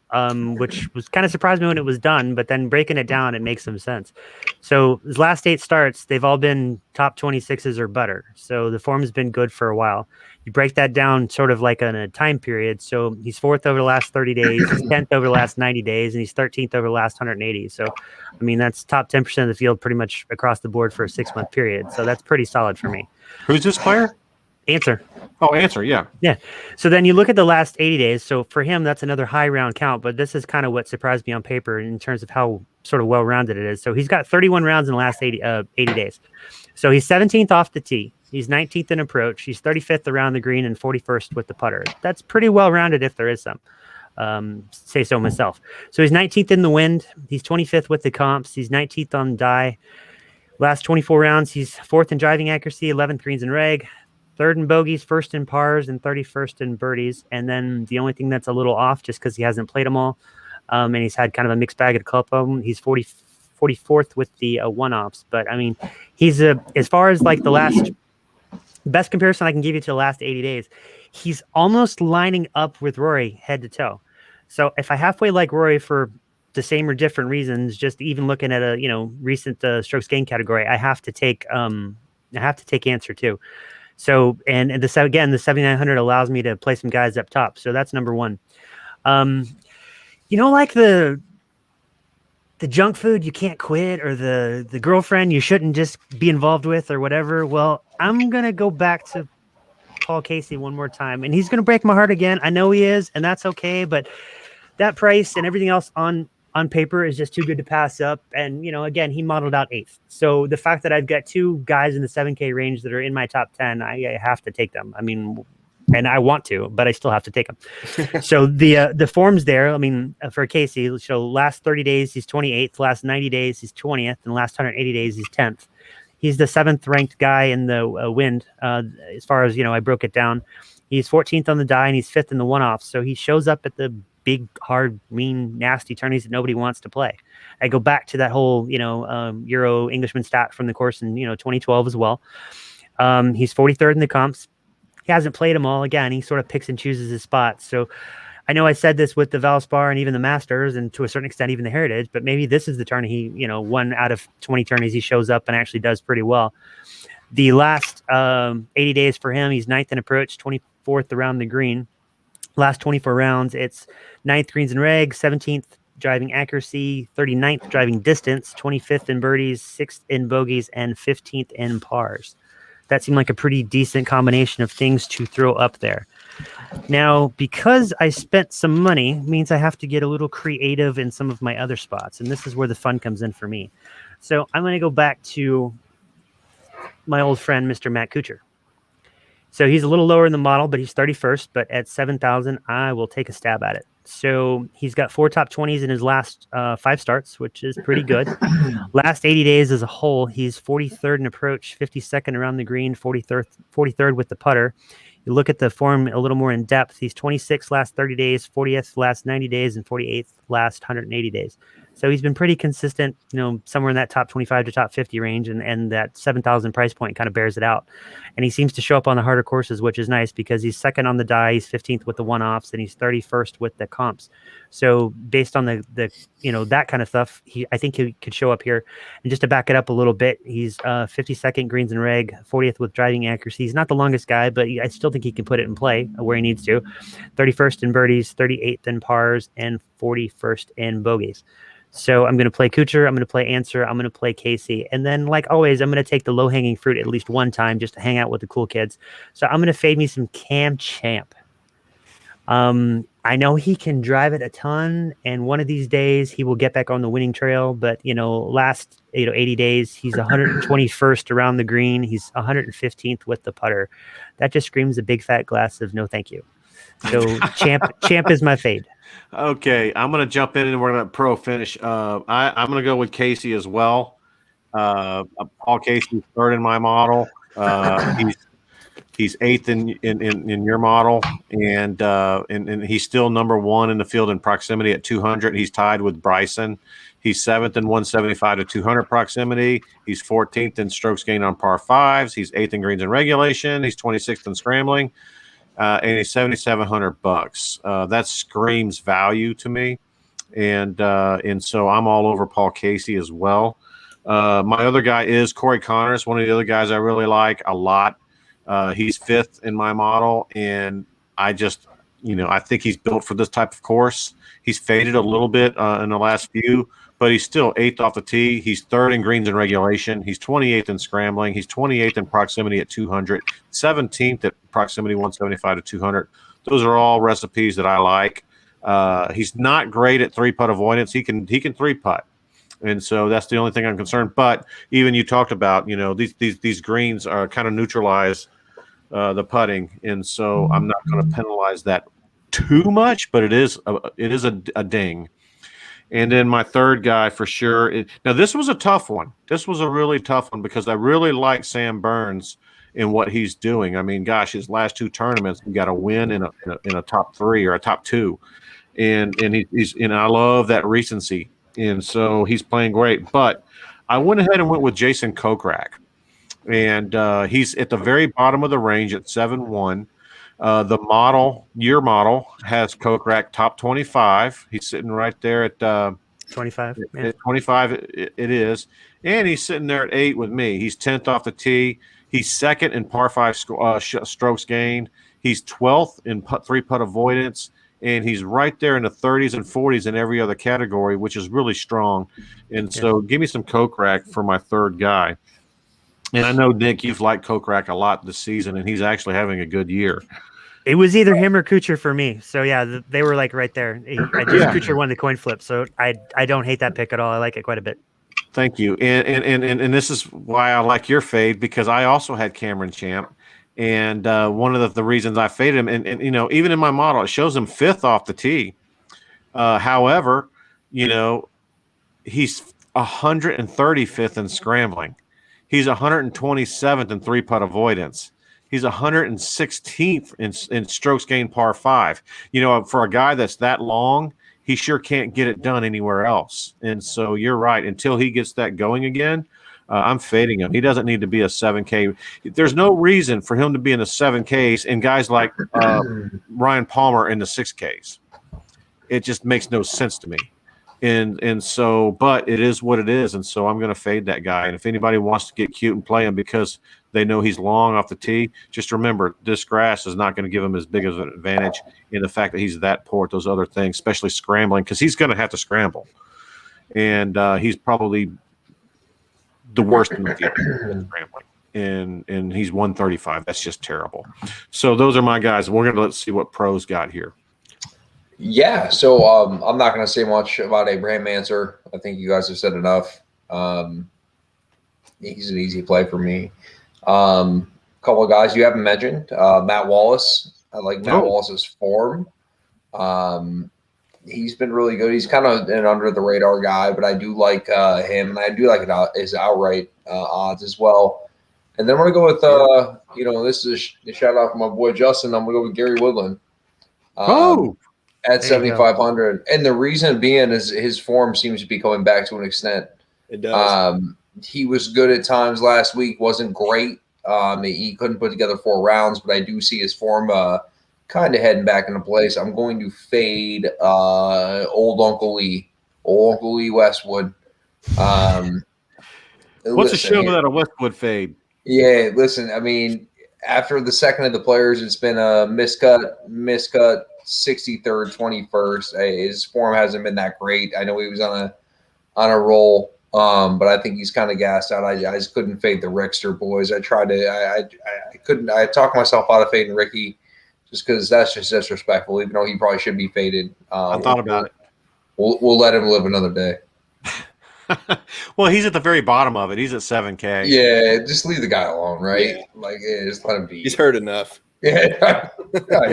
which was kind of surprised me when it was done, but then breaking it down, it makes some sense. So his last 8 starts, they've all been top 26s or better. So the form has been good for a while. You break that down sort of like in a time period. So he's 4th over the last 30 days, he's 10th over the last 90 days, and he's 13th over the last 180. So, that's top 10% of the field pretty much across the board for a 6-month period. So that's pretty solid for me. Who's this player? Answer. Oh, Answer, yeah. Yeah. So then you look at the last 80 days. So for him, that's another high round count, but this is kind of what surprised me on paper in terms of how sort of well-rounded it is. So he's got 31 rounds in the last 80 days. So he's 17th off the tee. He's 19th in approach. He's 35th around the green and 41st with the putter. That's pretty well rounded if there is some. Say so myself. So he's 19th in the wind. He's 25th with the comps. He's 19th on die. Last 24 rounds, he's 4th in driving accuracy, 11th greens and reg, 3rd in bogeys, 1st in pars, and 31st in birdies. And then the only thing that's a little off, just because he hasn't played them all, and he's had kind of a mixed bag at a couple of them, he's 44th with the one-offs. But, I mean, he's as far as like the last best comparison I can give you to the last 80 days, he's almost lining up with Rory head to toe. So if I halfway like Rory for the same or different reasons, just even looking at a recent strokes gained category, I have to take answer too. So and the 7,900 allows me to play some guys up top. So that's number one. Like the junk food you can't quit, or the girlfriend you shouldn't just be involved with, or whatever. Well, I'm gonna go back to Paul Casey one more time, and he's gonna break my heart again. I know he is, and that's okay. But that price and everything else on paper is just too good to pass up. And, again, he modeled out 8th. So the fact that I've got 2 guys in the 7K range that are in my top 10, I have to take them. I mean, and I want to, but I still have to take them. So the form's there. I mean, for Casey, so last 30 days, he's 28th. Last 90 days, he's 20th. And last 180 days, he's 10th. He's the 7th ranked guy in the wind. As far as, I broke it down. He's 14th on the die, and he's 5th in the one-off. So he shows up at the big, hard, mean, nasty tourneys that nobody wants to play. I go back to that whole, Euro Englishman stat from the course in, 2012 as well. He's 43rd in the comps. He hasn't played them all. Again, he sort of picks and chooses his spots. So I know I said this with the Valspar and even the Masters, and to a certain extent, even the Heritage, but maybe this is the tourney he, 1 out of 20 tourneys he shows up and actually does pretty well. The last 80 days for him, he's 9th in approach, 24th around the green. Last 24 rounds, it's 9th greens and reg, 17th driving accuracy, 39th driving distance, 25th in birdies, 6th in bogeys, and 15th in pars. That seemed like a pretty decent combination of things to throw up there. Now, because I spent some money, means I have to get a little creative in some of my other spots, and this is where the fun comes in for me. So I'm going to go back to my old friend, Mr. Matt Kuchar. So he's a little lower in the model, but he's 31st. But at 7,000, I will take a stab at it. So he's got 4 top 20s in his last 5 starts, which is pretty good. Last 80 days as a whole, he's 43rd in approach, 52nd around the green, 43rd with the putter. You look at the form a little more in depth. He's 26th last 30 days, 40th last 90 days, and 48th last 180 days. So he's been pretty consistent, somewhere in that top 25 to top 50 range, and that 7,000 price point kind of bears it out. And he seems to show up on the harder courses, which is nice because he's 2nd on the die, he's 15th with the one-offs, and he's 31st with the comps. So based on the that kind of stuff, I think he could show up here. And just to back it up a little bit, he's 52nd greens and reg, 40th with driving accuracy. He's not the longest guy, but I still think he can put it in play where he needs to. 31st in birdies, 38th in pars, and 41st in bogeys. So I'm going to play Kuchar, I'm going to play Answer, I'm going to play Casey. And then, like always, I'm going to take the low-hanging fruit at least one time just to hang out with the cool kids. So I'm going to fade me some Cam Champ. I know he can drive it a ton, and one of these days he will get back on the winning trail. But, last 80 days, he's 121st around the green. He's 115th with the putter. That just screams a big fat glass of no thank you. So Champ is my fade. Okay, I'm going to jump in and we're going to pro finish. I'm going to go with Casey as well. Paul Casey's 3rd in my model. He's 8th in your model, and he's still number 1 in the field in proximity at 200. He's tied with Bryson. He's 7th in 175 to 200 proximity. He's 14th in strokes gained on par 5s. He's 8th in greens and regulation. He's 26th in scrambling. And he's $7,700. That screams value to me, and so I'm all over Paul Casey as well. My other guy is Cory Connors, one of the other guys I really like a lot. He's 5th in my model, and I just, I think he's built for this type of course. He's faded a little bit in the last few, but he's still 8th off the tee. He's 3rd in greens and regulation. He's 28th in scrambling. He's 28th in proximity at 200, 17th at proximity 175 to 200. Those are all recipes that I like. He's not great at 3-putt avoidance. He can 3-putt. And so that's the only thing I'm concerned. But even you talked about, these greens are kind of neutralize the putting, and so I'm not going to penalize that too much. But it is a ding. And then my third guy for sure. Now this was a tough one. This was a really tough one because I really like Sam Burns in what he's doing. I mean, gosh, his last 2 tournaments, he got a win in a top 3 or a top 2, and he's I love that recency. And so he's playing great. But I went ahead and went with Jason Kokrak. And he's at the very bottom of the range at 7-1. Your model has Kokrak top 25. He's sitting right there at 25. At 25, it is. And he's sitting there at 8 with me. He's 10th off the tee. He's second in par 5 strokes gained. He's 12th in 3-putt avoidance. And he's right there in the 30s and 40s in every other category, which is really strong. And so give me some Kokrak for my third guy. And I know, Nick, you've liked Kokrak a lot this season, and he's actually having a good year. It was either him or Kuchar for me. So, yeah, they were like right there. Kuchar won the coin flip. So I don't hate that pick at all. I like it quite a bit. Thank you. And this is why I like your fade, because I also had Cameron Champ. And one of the reasons I faded him, and even in my model, it shows him 5th off the tee. However, he's 135th in scrambling. He's 127th in 3-putt avoidance. He's 116th in strokes gained par 5. For a guy that's that long, he sure can't get it done anywhere else. And so you're right. Until he gets that going again, I'm fading him. He doesn't need to be a 7K. There's no reason for him to be in the 7Ks and guys like Ryan Palmer in the 6Ks. It just makes no sense to me. And so, but it is what it is. And so I'm going to fade that guy. And if anybody wants to get cute and play him because they know he's long off the tee, just remember this grass is not going to give him as big of an advantage in the fact that he's that poor at those other things, especially scrambling, because he's going to have to scramble. And he's probably the worst in the field at scrambling. And he's 135. That's just terrible. So those are my guys. We're going to let's see what pros got here. Yeah, so I'm not going to say much about Abraham Manser. I think you guys have said enough. He's an easy play for me. A couple of guys you haven't mentioned. Matt Wallace. I like Matt Wallace's form. He's been really good. He's kind of an under-the-radar guy, but I do like him, and I do like his outright odds as well. And then I'm going to go with, this is a shout-out from my boy Justin. I'm going to go with Gary Woodland. At 7,500. And the reason being is his form seems to be coming back to an extent. It does. He was good at times last week, wasn't great. He couldn't put together 4 rounds, but I do see his form kind of heading back into place. I'm going to fade old Uncle Lee Westwood. What's the show that a Westwood fade? Yeah, listen, I mean, after the second of the players, it's been a miscut, 63rd, 21st. His form hasn't been that great. I know he was on a roll, but I think he's kind of gassed out. I just couldn't fade the Rickster boys. I tried to. I couldn't. I talked myself out of fading Ricky just because that's just disrespectful. Even though he probably should be faded. I thought about it. We'll let him live another day. Well, he's at the very bottom of it. He's at 7K. Yeah, just leave the guy alone, right? Yeah. Just let him be. He's hurt enough. Yeah,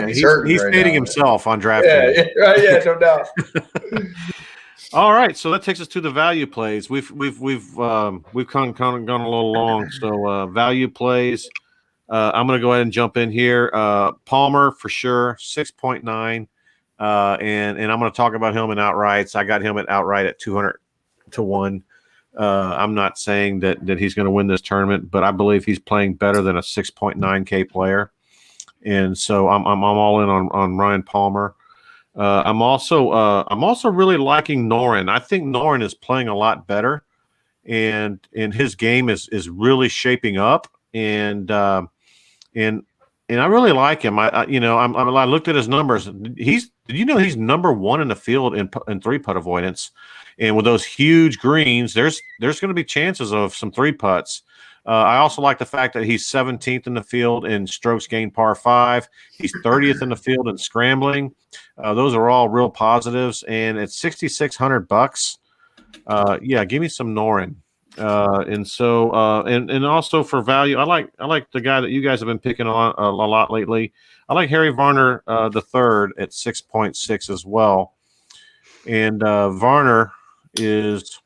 he's right fading himself on DraftKings. Yeah, no doubt. All right, so that takes us to the value plays. We've kind of gone a little long. So value plays. I'm going to go ahead and jump in here. Palmer for sure, 6.9, and I'm going to talk about him in outrights. I got him at outright at 200 to 1. I'm not saying that he's going to win this tournament, but I believe he's playing better than a 6.9K player. And so I'm all in on Ryan Palmer. I'm also really liking Norton. I think Norton is playing a lot better, and his game is really shaping up. And I really like him. I looked at his numbers. He's number 1 in the field in 3-putt avoidance, and with those huge greens, there's going to be chances of some 3-putts. I also like the fact that he's 17th in the field in strokes gained par 5. He's 30th in the field in scrambling. Those are all real positives. And at $6,600, Yeah, give me some Norton. And also for value, I like the guy that you guys have been picking on a lot lately. I like Harry Varner the third at 6.6 as well. And Varner is,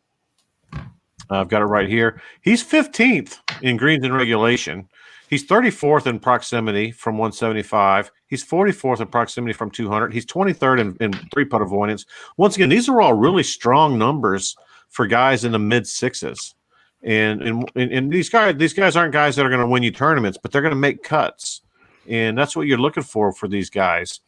I've got it right here. He's 15th in greens in regulation. He's 34th in proximity from 175. He's 44th in proximity from 200. He's 23rd in three-putt avoidance. Once again, these are all really strong numbers for guys in the mid sixes. And these guys aren't guys that are going to win you tournaments, but they're going to make cuts. And that's what you're looking for these guys.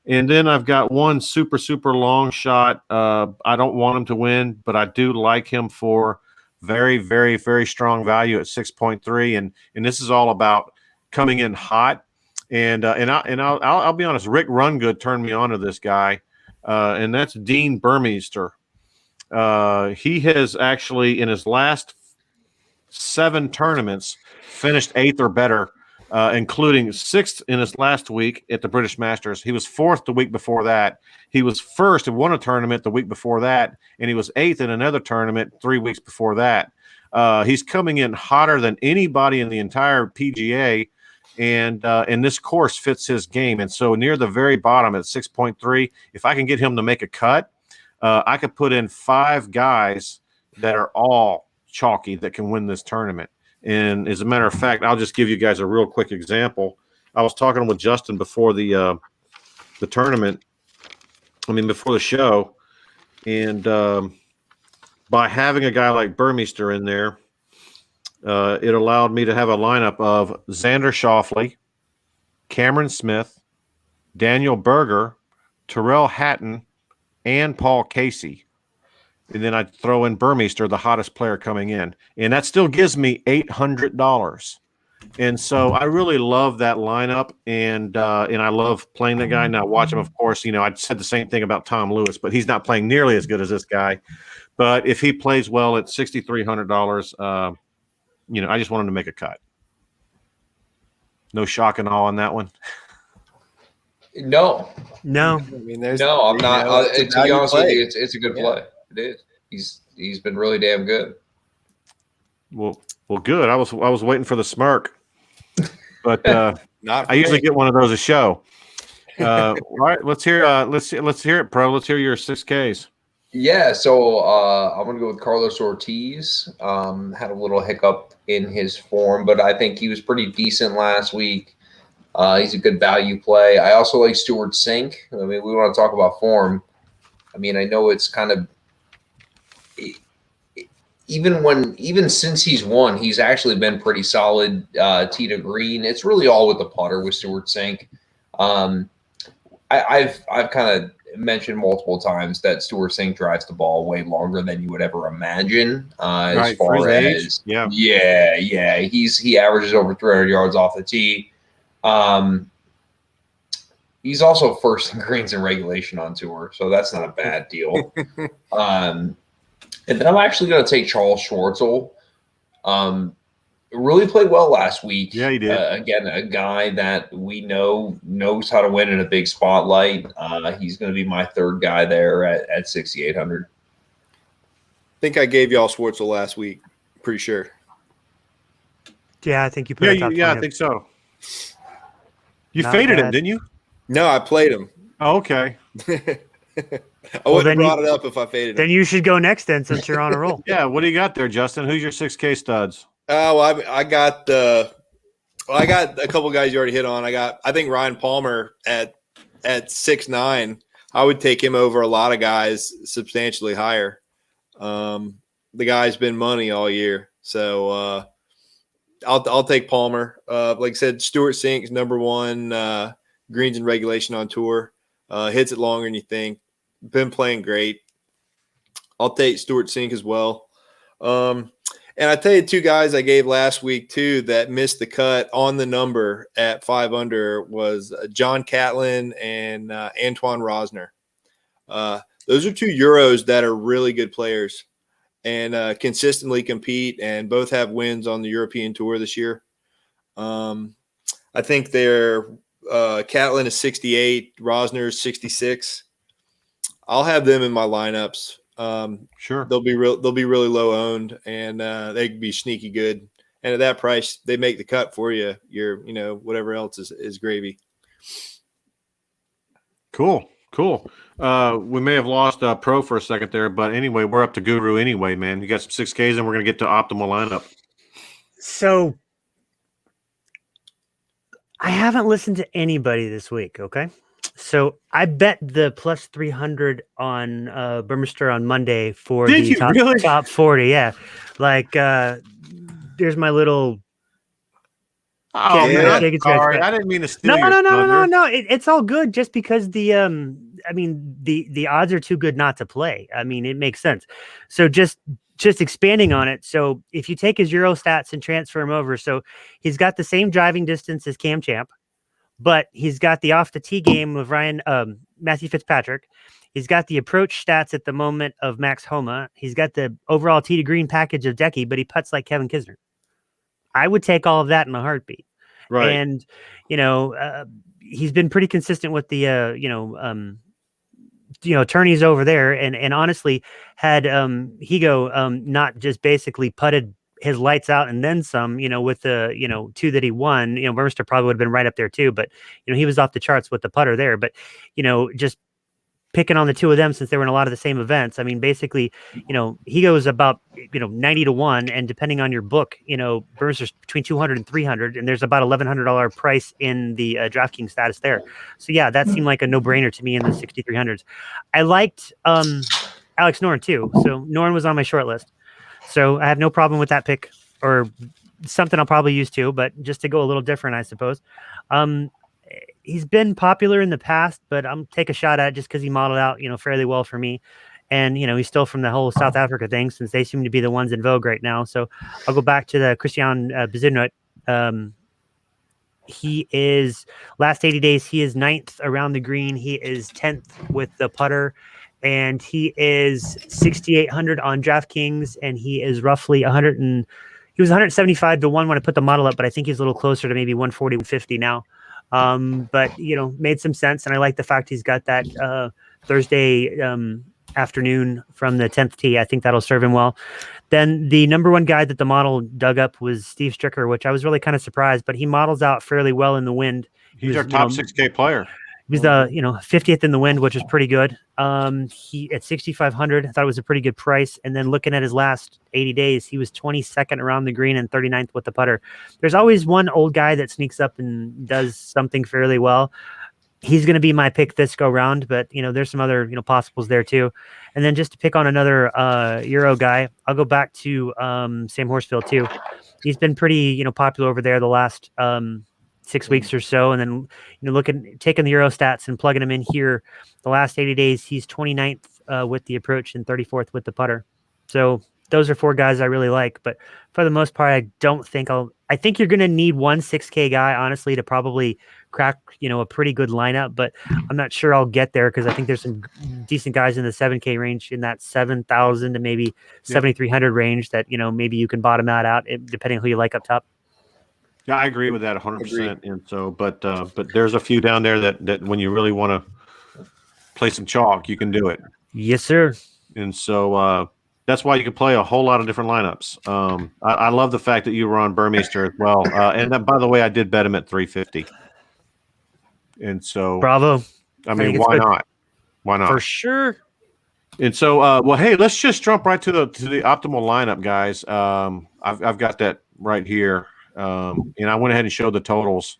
And then I've got one super, super long shot. I don't want him to win, but I do like him for very, very, very strong value at 6.3. And this is all about coming in hot. And I'll be honest, Rick Rungood turned me on to this guy, and that's Dean Burmester. He has actually, in his last 7 tournaments, finished 8th or better, including 6th in his last week at the British Masters. He was 4th the week before that. He was 1st and won a tournament the week before that, and he was 8th in another tournament 3 weeks before that. He's coming in hotter than anybody in the entire PGA, and this course fits his game. And so near the very bottom at 6.3, if I can get him to make a cut, I could put in 5 guys that are all chalky that can win this tournament. And as a matter of fact, I'll just give you guys a real quick example. I was talking with Justin before the tournament. Before the show, and by having a guy like Burmester in there, it allowed me to have a lineup of Xander Schauffele, Cameron Smith, Daniel Berger, Tyrrell Hatton, and Paul Casey. And then I'd throw in Burmester, the hottest player coming in. And that still gives me $800. And so I really love that lineup, and I love playing that guy. Now watch him, of course. I said the same thing about Tom Lewis, but he's not playing nearly as good as this guy. But if he plays well at $6,300, I just want him to make a cut. No shock and awe on that one. No. No. I'm not. To be honest with you, it's a good play. It is. He's been really damn good. Well, good. I was waiting for the smirk, but I usually get one of those a show. All right, let's hear it, Pro. Let's hear your 6Ks. Yeah, so I'm gonna go with Carlos Ortiz. Had a little hiccup in his form, but I think he was pretty decent last week. He's a good value play. I also like Stewart Sink. We want to talk about form. I know it's kind of even since he's won, he's actually been pretty solid tee to green. It's really all with the putter with Stewart Sink. I've kind of mentioned multiple times that Stewart Sink drives the ball way longer than you would ever imagine. As far as he averages over 300 yards off the tee. He's also first in greens in regulation on tour, so that's not a bad deal. And then I'm actually going to take Charles Schwarzel. Really played well last week. Yeah, he did. Again, a guy that we knows how to win in a big spotlight. He's going to be my third guy there at 6,800. I think I gave y'all Schwarzel last week. Pretty sure. Yeah, I think you put it top 20. I think so. You faded him, didn't you? No, I played him. Oh, okay. I wouldn't have brought it up if I faded him. Then you should go next then, since you're on a roll. Yeah, what do you got there, Justin? Who's your 6K studs? Oh, I got a couple guys you already hit on. I think Ryan Palmer at 6'9". I would take him over a lot of guys substantially higher. The guy's been money all year, so I'll take Palmer. Like I said, Stewart Sink's number 1 greens in regulation on tour. Hits it longer than you think. Been playing great. I'll take Stewart Sink as well. And I tell you, 2 guys I gave last week too that missed the cut on the number at 5 under was John Catlin and Antoine Rosner. Those are 2 Euros that are really good players and consistently compete, and both have wins on the European Tour this year. I think they're Catlin is 68, Rosner is 66. I'll have them in my lineups Sure. They'll be really low owned, and they can be sneaky good. And at that price, they make the cut for you. Whatever else is gravy. Cool. We may have lost Pro for a second there, but anyway, we're up to Guru anyway, man. You got some 6Ks, and we're going to get to optimal lineup. So I haven't listened to anybody this week, okay? So I bet the plus 300 on Burmester on Monday for top 40. Yeah. Like, there's my little... Oh, man, I'm sorry. I didn't mean to steal your thunder. No. It's all good just because the odds are too good not to play. I mean, it makes sense. So just expanding on it. So if you take his Euro stats and transfer him over, so he's got the same driving distance as Cam Champ, but he's got the off the tee game of Matthew Fitzpatrick. He's got the approach stats at the moment of Max Homa. He's got the overall tee to green package of Decky, but he putts like Kevin Kisner. I would take all of that in a heartbeat. Right. And, he's been pretty consistent with the, attorneys over there. And honestly, had Higo not just basically putted his lights out and then some, with the, 2 that he won, Burmester probably would have been right up there too. But, he was off the charts with the putter there. But, just picking on the 2 of them since they were in a lot of the same events. I mean, basically, he goes about, 90-1, and depending on your book, Burmester's between 200 and 300, and there's about $1,100 price in the DraftKings status there. So yeah, that seemed like a no-brainer to me in the 6,300s. I liked Alex Noren too. So Noren was on my short list. So I have no problem with that pick, or something I'll probably use too, but just to go a little different, I suppose. He's been popular in the past, but I'm take a shot at it just because he modeled out, fairly well for me. And, he's still from the whole South Africa thing, since they seem to be the ones in vogue right now. So I'll go back to the Christian Bezuidenhout. He is, last 80 days, he is 9th around the green. He is 10th with the putter, and he is 6,800 on DraftKings, and he is roughly he was 175 to 1 when I put the model up, but I think he's a little closer to maybe 140, 150 now. But made some sense, and I like the fact he's got that Thursday afternoon from the 10th tee. I think that'll serve him well. Then the number 1 guy that the model dug up was Steve Stricker, which I was really kind of surprised, but he models out fairly well in the wind. He's our top 6K player. He was the 50th in the wind, which is pretty good. He at 6,500, I thought it was a pretty good price. And then looking at his last 80 days, he was 22nd around the green and 39th with the putter. There's always one old guy that sneaks up and does something fairly well. He's going to be my pick this go round, but there's some other possibles there too. And then just to pick on another Euro guy, I'll go back to Sam Horsfield too. He's been pretty popular over there the last 6 weeks or so. And then taking the Euro stats and plugging them in here, the last 80 days, he's 29th with the approach and 34th with the putter. So those are 4 guys I really like, but for the most part, I think you're going to need one 6K guy, honestly, to probably crack, a pretty good lineup, but I'm not sure I'll get there because I think there's some decent guys in the 7K range, in that 7,000 to maybe 7,300 range that, maybe you can bottom that out depending on who you like up top. Yeah, I agree with that 100%. And so, but there's a few down there that when you really want to play some chalk, you can do it. Yes, sir. And so that's why you can play a whole lot of different lineups. I love the fact that you were on Burmester as well. And then, by the way, I did bet him at 350. And so, bravo. I mean, why not? Why not? For sure. And so, well, hey, let's just jump right to the optimal lineup, guys. I've got that right here. And I went ahead and showed the totals.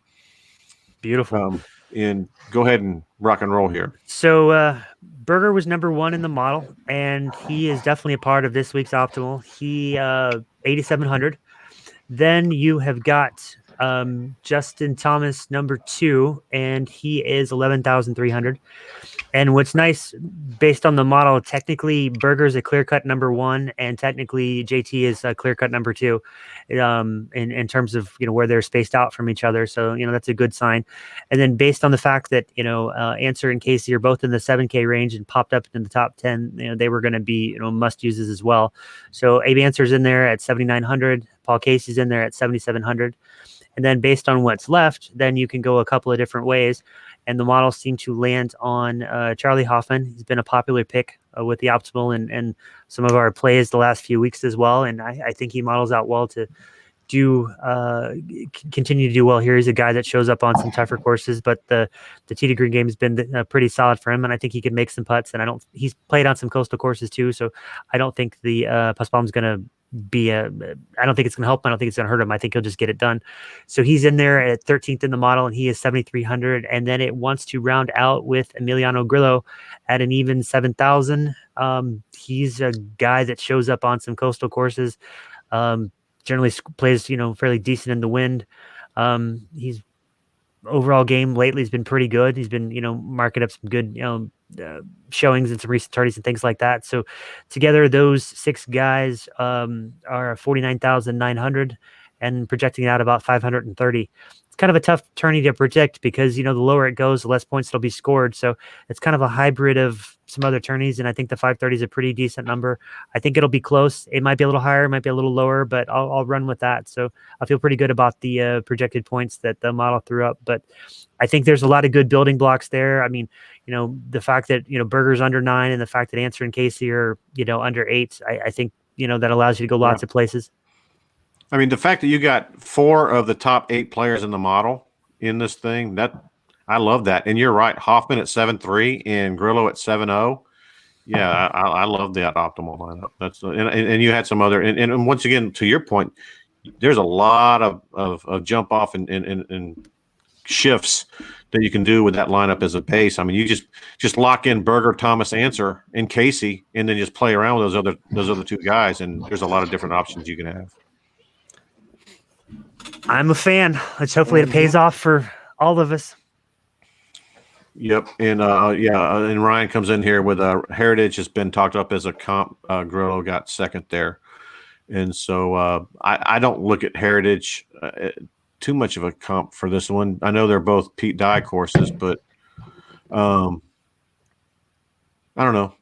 Beautiful. And go ahead and rock and roll here. So Berger was number 1 in the model, and he is definitely a part of this week's optimal. He 8,700. Then you have got Justin Thomas number 2, and he is 11,300. And what's nice, based on the model, technically Berger's a clear-cut number 1, and technically JT is a clear-cut number 2, in terms of where they're spaced out from each other. So that's a good sign. And then based on the fact that Answer and Casey are both in the 7K range and popped up in the top 10, they were going to be must uses as well. So Abe Answer's in there at 7,900. Paul Casey's in there at 7,700. And then based on what's left, then you can go a couple of different ways. And the models seem to land on Charlie Hoffman. He's been a popular pick with the optimal and some of our plays the last few weeks as well. And I think he models out well to continue to do well here. He's a guy that shows up on some tougher courses, but the tee to green game has been pretty solid for him, and I think he can make some putts. And he's played on some coastal courses too, so I don't think the putts bomb is going to be I don't think it's going to help him. I don't think it's going to hurt him. I think he'll just get it done. So he's in there at 13th in the model, and he is 7,300. And then it wants to round out with Emiliano Grillo at an even 7,000. He's a guy that shows up on some coastal courses. Generally plays, fairly decent in the wind. He's overall game lately has been pretty good. He's been, marking up some good, showings and some recent tardies and things like that. So together, those 6 guys are 49,900 and projecting out about 530. It's kind of a tough tourney to predict because, the lower it goes, the less points that'll be scored. So it's kind of a hybrid of some other tourneys. And I think the 530 is a pretty decent number. I think it'll be close. It might be a little higher, it might be a little lower, but I'll run with that. So I feel pretty good about the projected points that the model threw up. But I think there's a lot of good building blocks there. I mean, the fact that, Berger's under 9 and the fact that Answer and Casey are, under 8, I think, that allows you to go lots of places. I mean, the fact that you got 4 of the top 8 players in the model in this thing, I love that. And you're right, Hoffman at 7-3 and Grillo at 7-0. Yeah, I love that optimal lineup. That's and you had some other and once again, to your point, there's a lot of jump off and shifts that you can do with that lineup as a base. I mean, you just lock in Berger, Thomas, Answer, and Casey, and then just play around with those other 2 guys, and there's a lot of different options you can have. I'm a fan. Let's hopefully it pays off for all of us. Yep, and and Ryan comes in here with Heritage has been talked up as a comp. Grillo got second there, and so I don't look at Heritage too much of a comp for this one. I know they're both Pete Dye courses, but I don't know.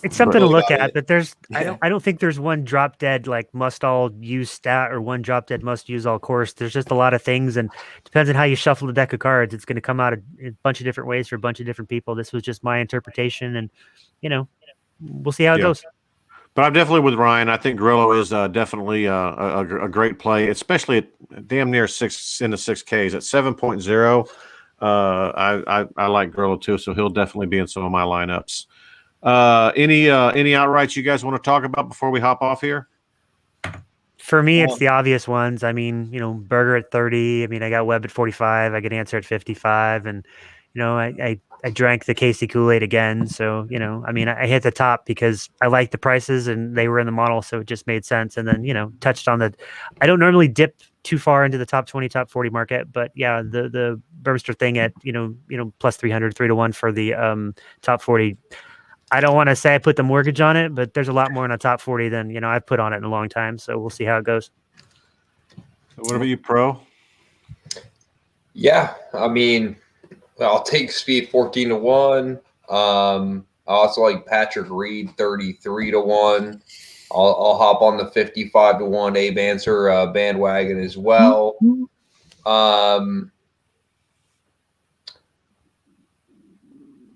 It's something to look at, but I don't think there's one drop dead like must all use stat or one drop dead must use all course. There's just a lot of things, and depends on how you shuffle the deck of cards. It's going to come out a bunch of different ways for a bunch of different people. This was just my interpretation, and we'll see how it goes. But I'm definitely with Ryan. I think Grillo is definitely a great play, especially at damn near 6 in the 6Ks at 7.0. I like Grillo too, so he'll definitely be in some of my lineups. Any outrights you guys want to talk about before we hop off here? For me, it's the obvious ones. I mean, Berger at 30. I mean, I got Webb at 45. I get Answer at 55, and I drank the Casey Kool-Aid again. So I mean, I hit the top because I liked the prices and they were in the model, so it just made sense. And then touched on the. I don't normally dip too far into the top 20, top 40 market, but yeah, the Burmester thing at plus 300, 3-1 for the top 40. I don't want to say I put the mortgage on it, but there's a lot more in a top 40 than I've put on it in a long time. So we'll see how it goes. What about you, Pro? Yeah, I mean, I'll take Spieth 14-1. I also like Patrick Reed 33-1. I'll hop on the 55-1 Abe Answer bandwagon as well.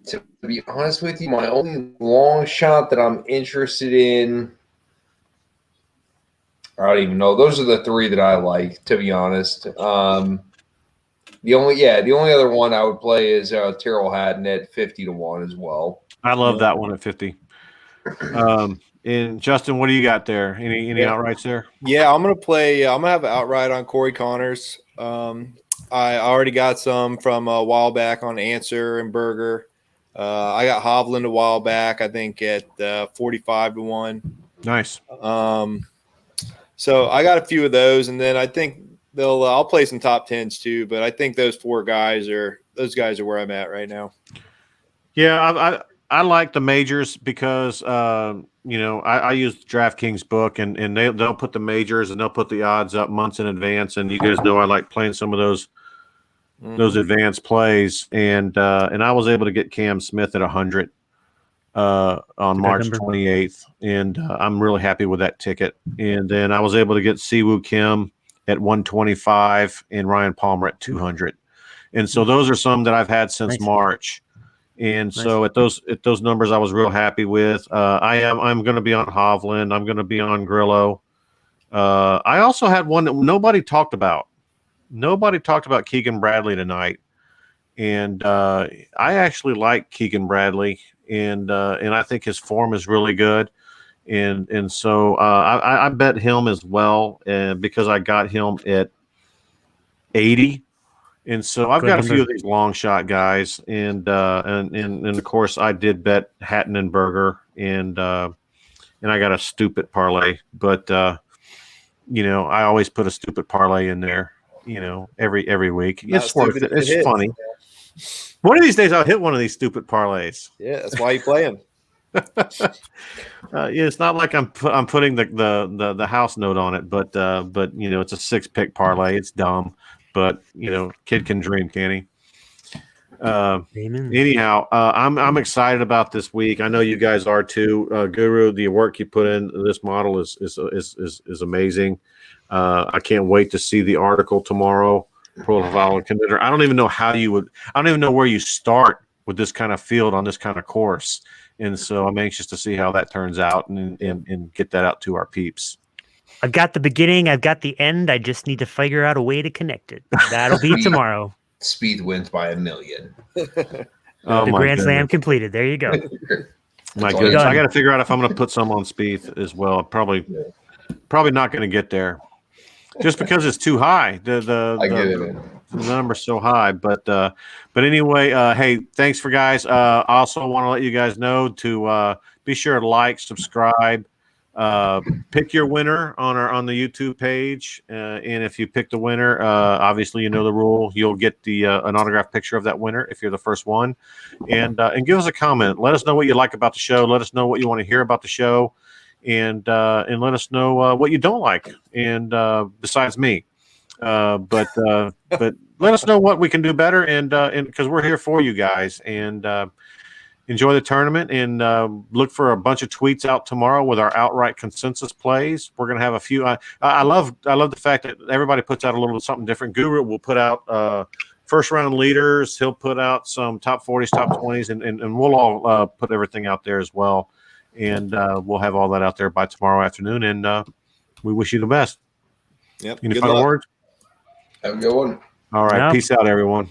To be honest with you, my only long shot that I'm interested in, I don't even know. Those are the 3 that I like, to be honest. The only other one I would play is Tyrrell Hatton at 50-1 as well. I love that one at 50. And Justin, what do you got there? Any outrights there? Yeah, I'm gonna have an outright on Cory Connors. I already got some from a while back on Answer and Berger. I got Hovland a while back, I think at 45-1. Nice. So I got a few of those, and then I think I'll play some top 10s too. But I think those 4 guys are where I'm at right now. Yeah, I like the majors because I use DraftKings book and they'll put the majors and they'll put the odds up months in advance, and you guys know I like playing some of those advanced plays, and I was able to get Cam Smith at 100 on March 28th, and I'm really happy with that ticket. And then I was able to get Siwoo Kim at 125 and Ryan Palmer at 200, and so those are some that I've had since March. And so at those numbers, I was real happy with. I'm going to be on Hovland. I'm going to be on Grillo. I also had one that nobody talked about. Nobody talked about Keegan Bradley tonight, and I actually like Keegan Bradley, and I think his form is really good, and so I bet him as well, and because I got him at 80. And so I've got a few of these long shot guys, and of course I did bet Hatton and Berger, and I got a stupid parlay, but I always put a stupid parlay in there, every week. It's worth it. It's funny. One of these days I'll hit one of these stupid parlays. Yeah, that's why you play them. It's not like I'm putting the house note on it, but it's a 6-pick parlay. It's dumb. But kid can dream, can he? Anyhow, I'm excited about this week. I know you guys are too. Guru, the work you put in this model is amazing. I can't wait to see the article tomorrow. Profile and contender. I don't even know where you start with this kind of field on this kind of course, and so I'm anxious to see how that turns out and get that out to our peeps. I've got the beginning. I've got the end. I just need to figure out a way to connect it. That'll be tomorrow. Spieth wins by 1 million. The Grand Slam completed. There you go. My goodness. I got to figure out if I'm going to put some on Spieth as well. Probably not going to get there just because it's too high. The number's so high. But anyway, hey, thanks for guys. I also want to let you guys know to be sure to like, subscribe. Pick your winner on the YouTube page, and if you pick the winner, obviously you know the rule. You'll get an autographed picture of that winner if you're the first one, and give us a comment. Let us know what you like about the show. Let us know what you want to hear about the show, and let us know what you don't like. And besides me, but let us know what we can do better, and because we're here for you guys, and enjoy the tournament, and look for a bunch of tweets out tomorrow with our outright consensus plays. We're going to have a few. I love the fact that everybody puts out a little something different. Guru will put out first round leaders. He'll put out some top 40s, top 20s, and we'll all put everything out there as well. And we'll have all that out there by tomorrow afternoon. And we wish you the best. Yep. Any final words? Have a good one. All right. Peace out, everyone.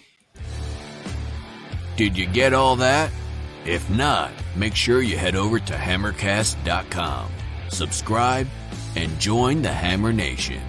Did you get all that? If not, make sure you head over to hammercast.com, subscribe, and join the Hammer Nation.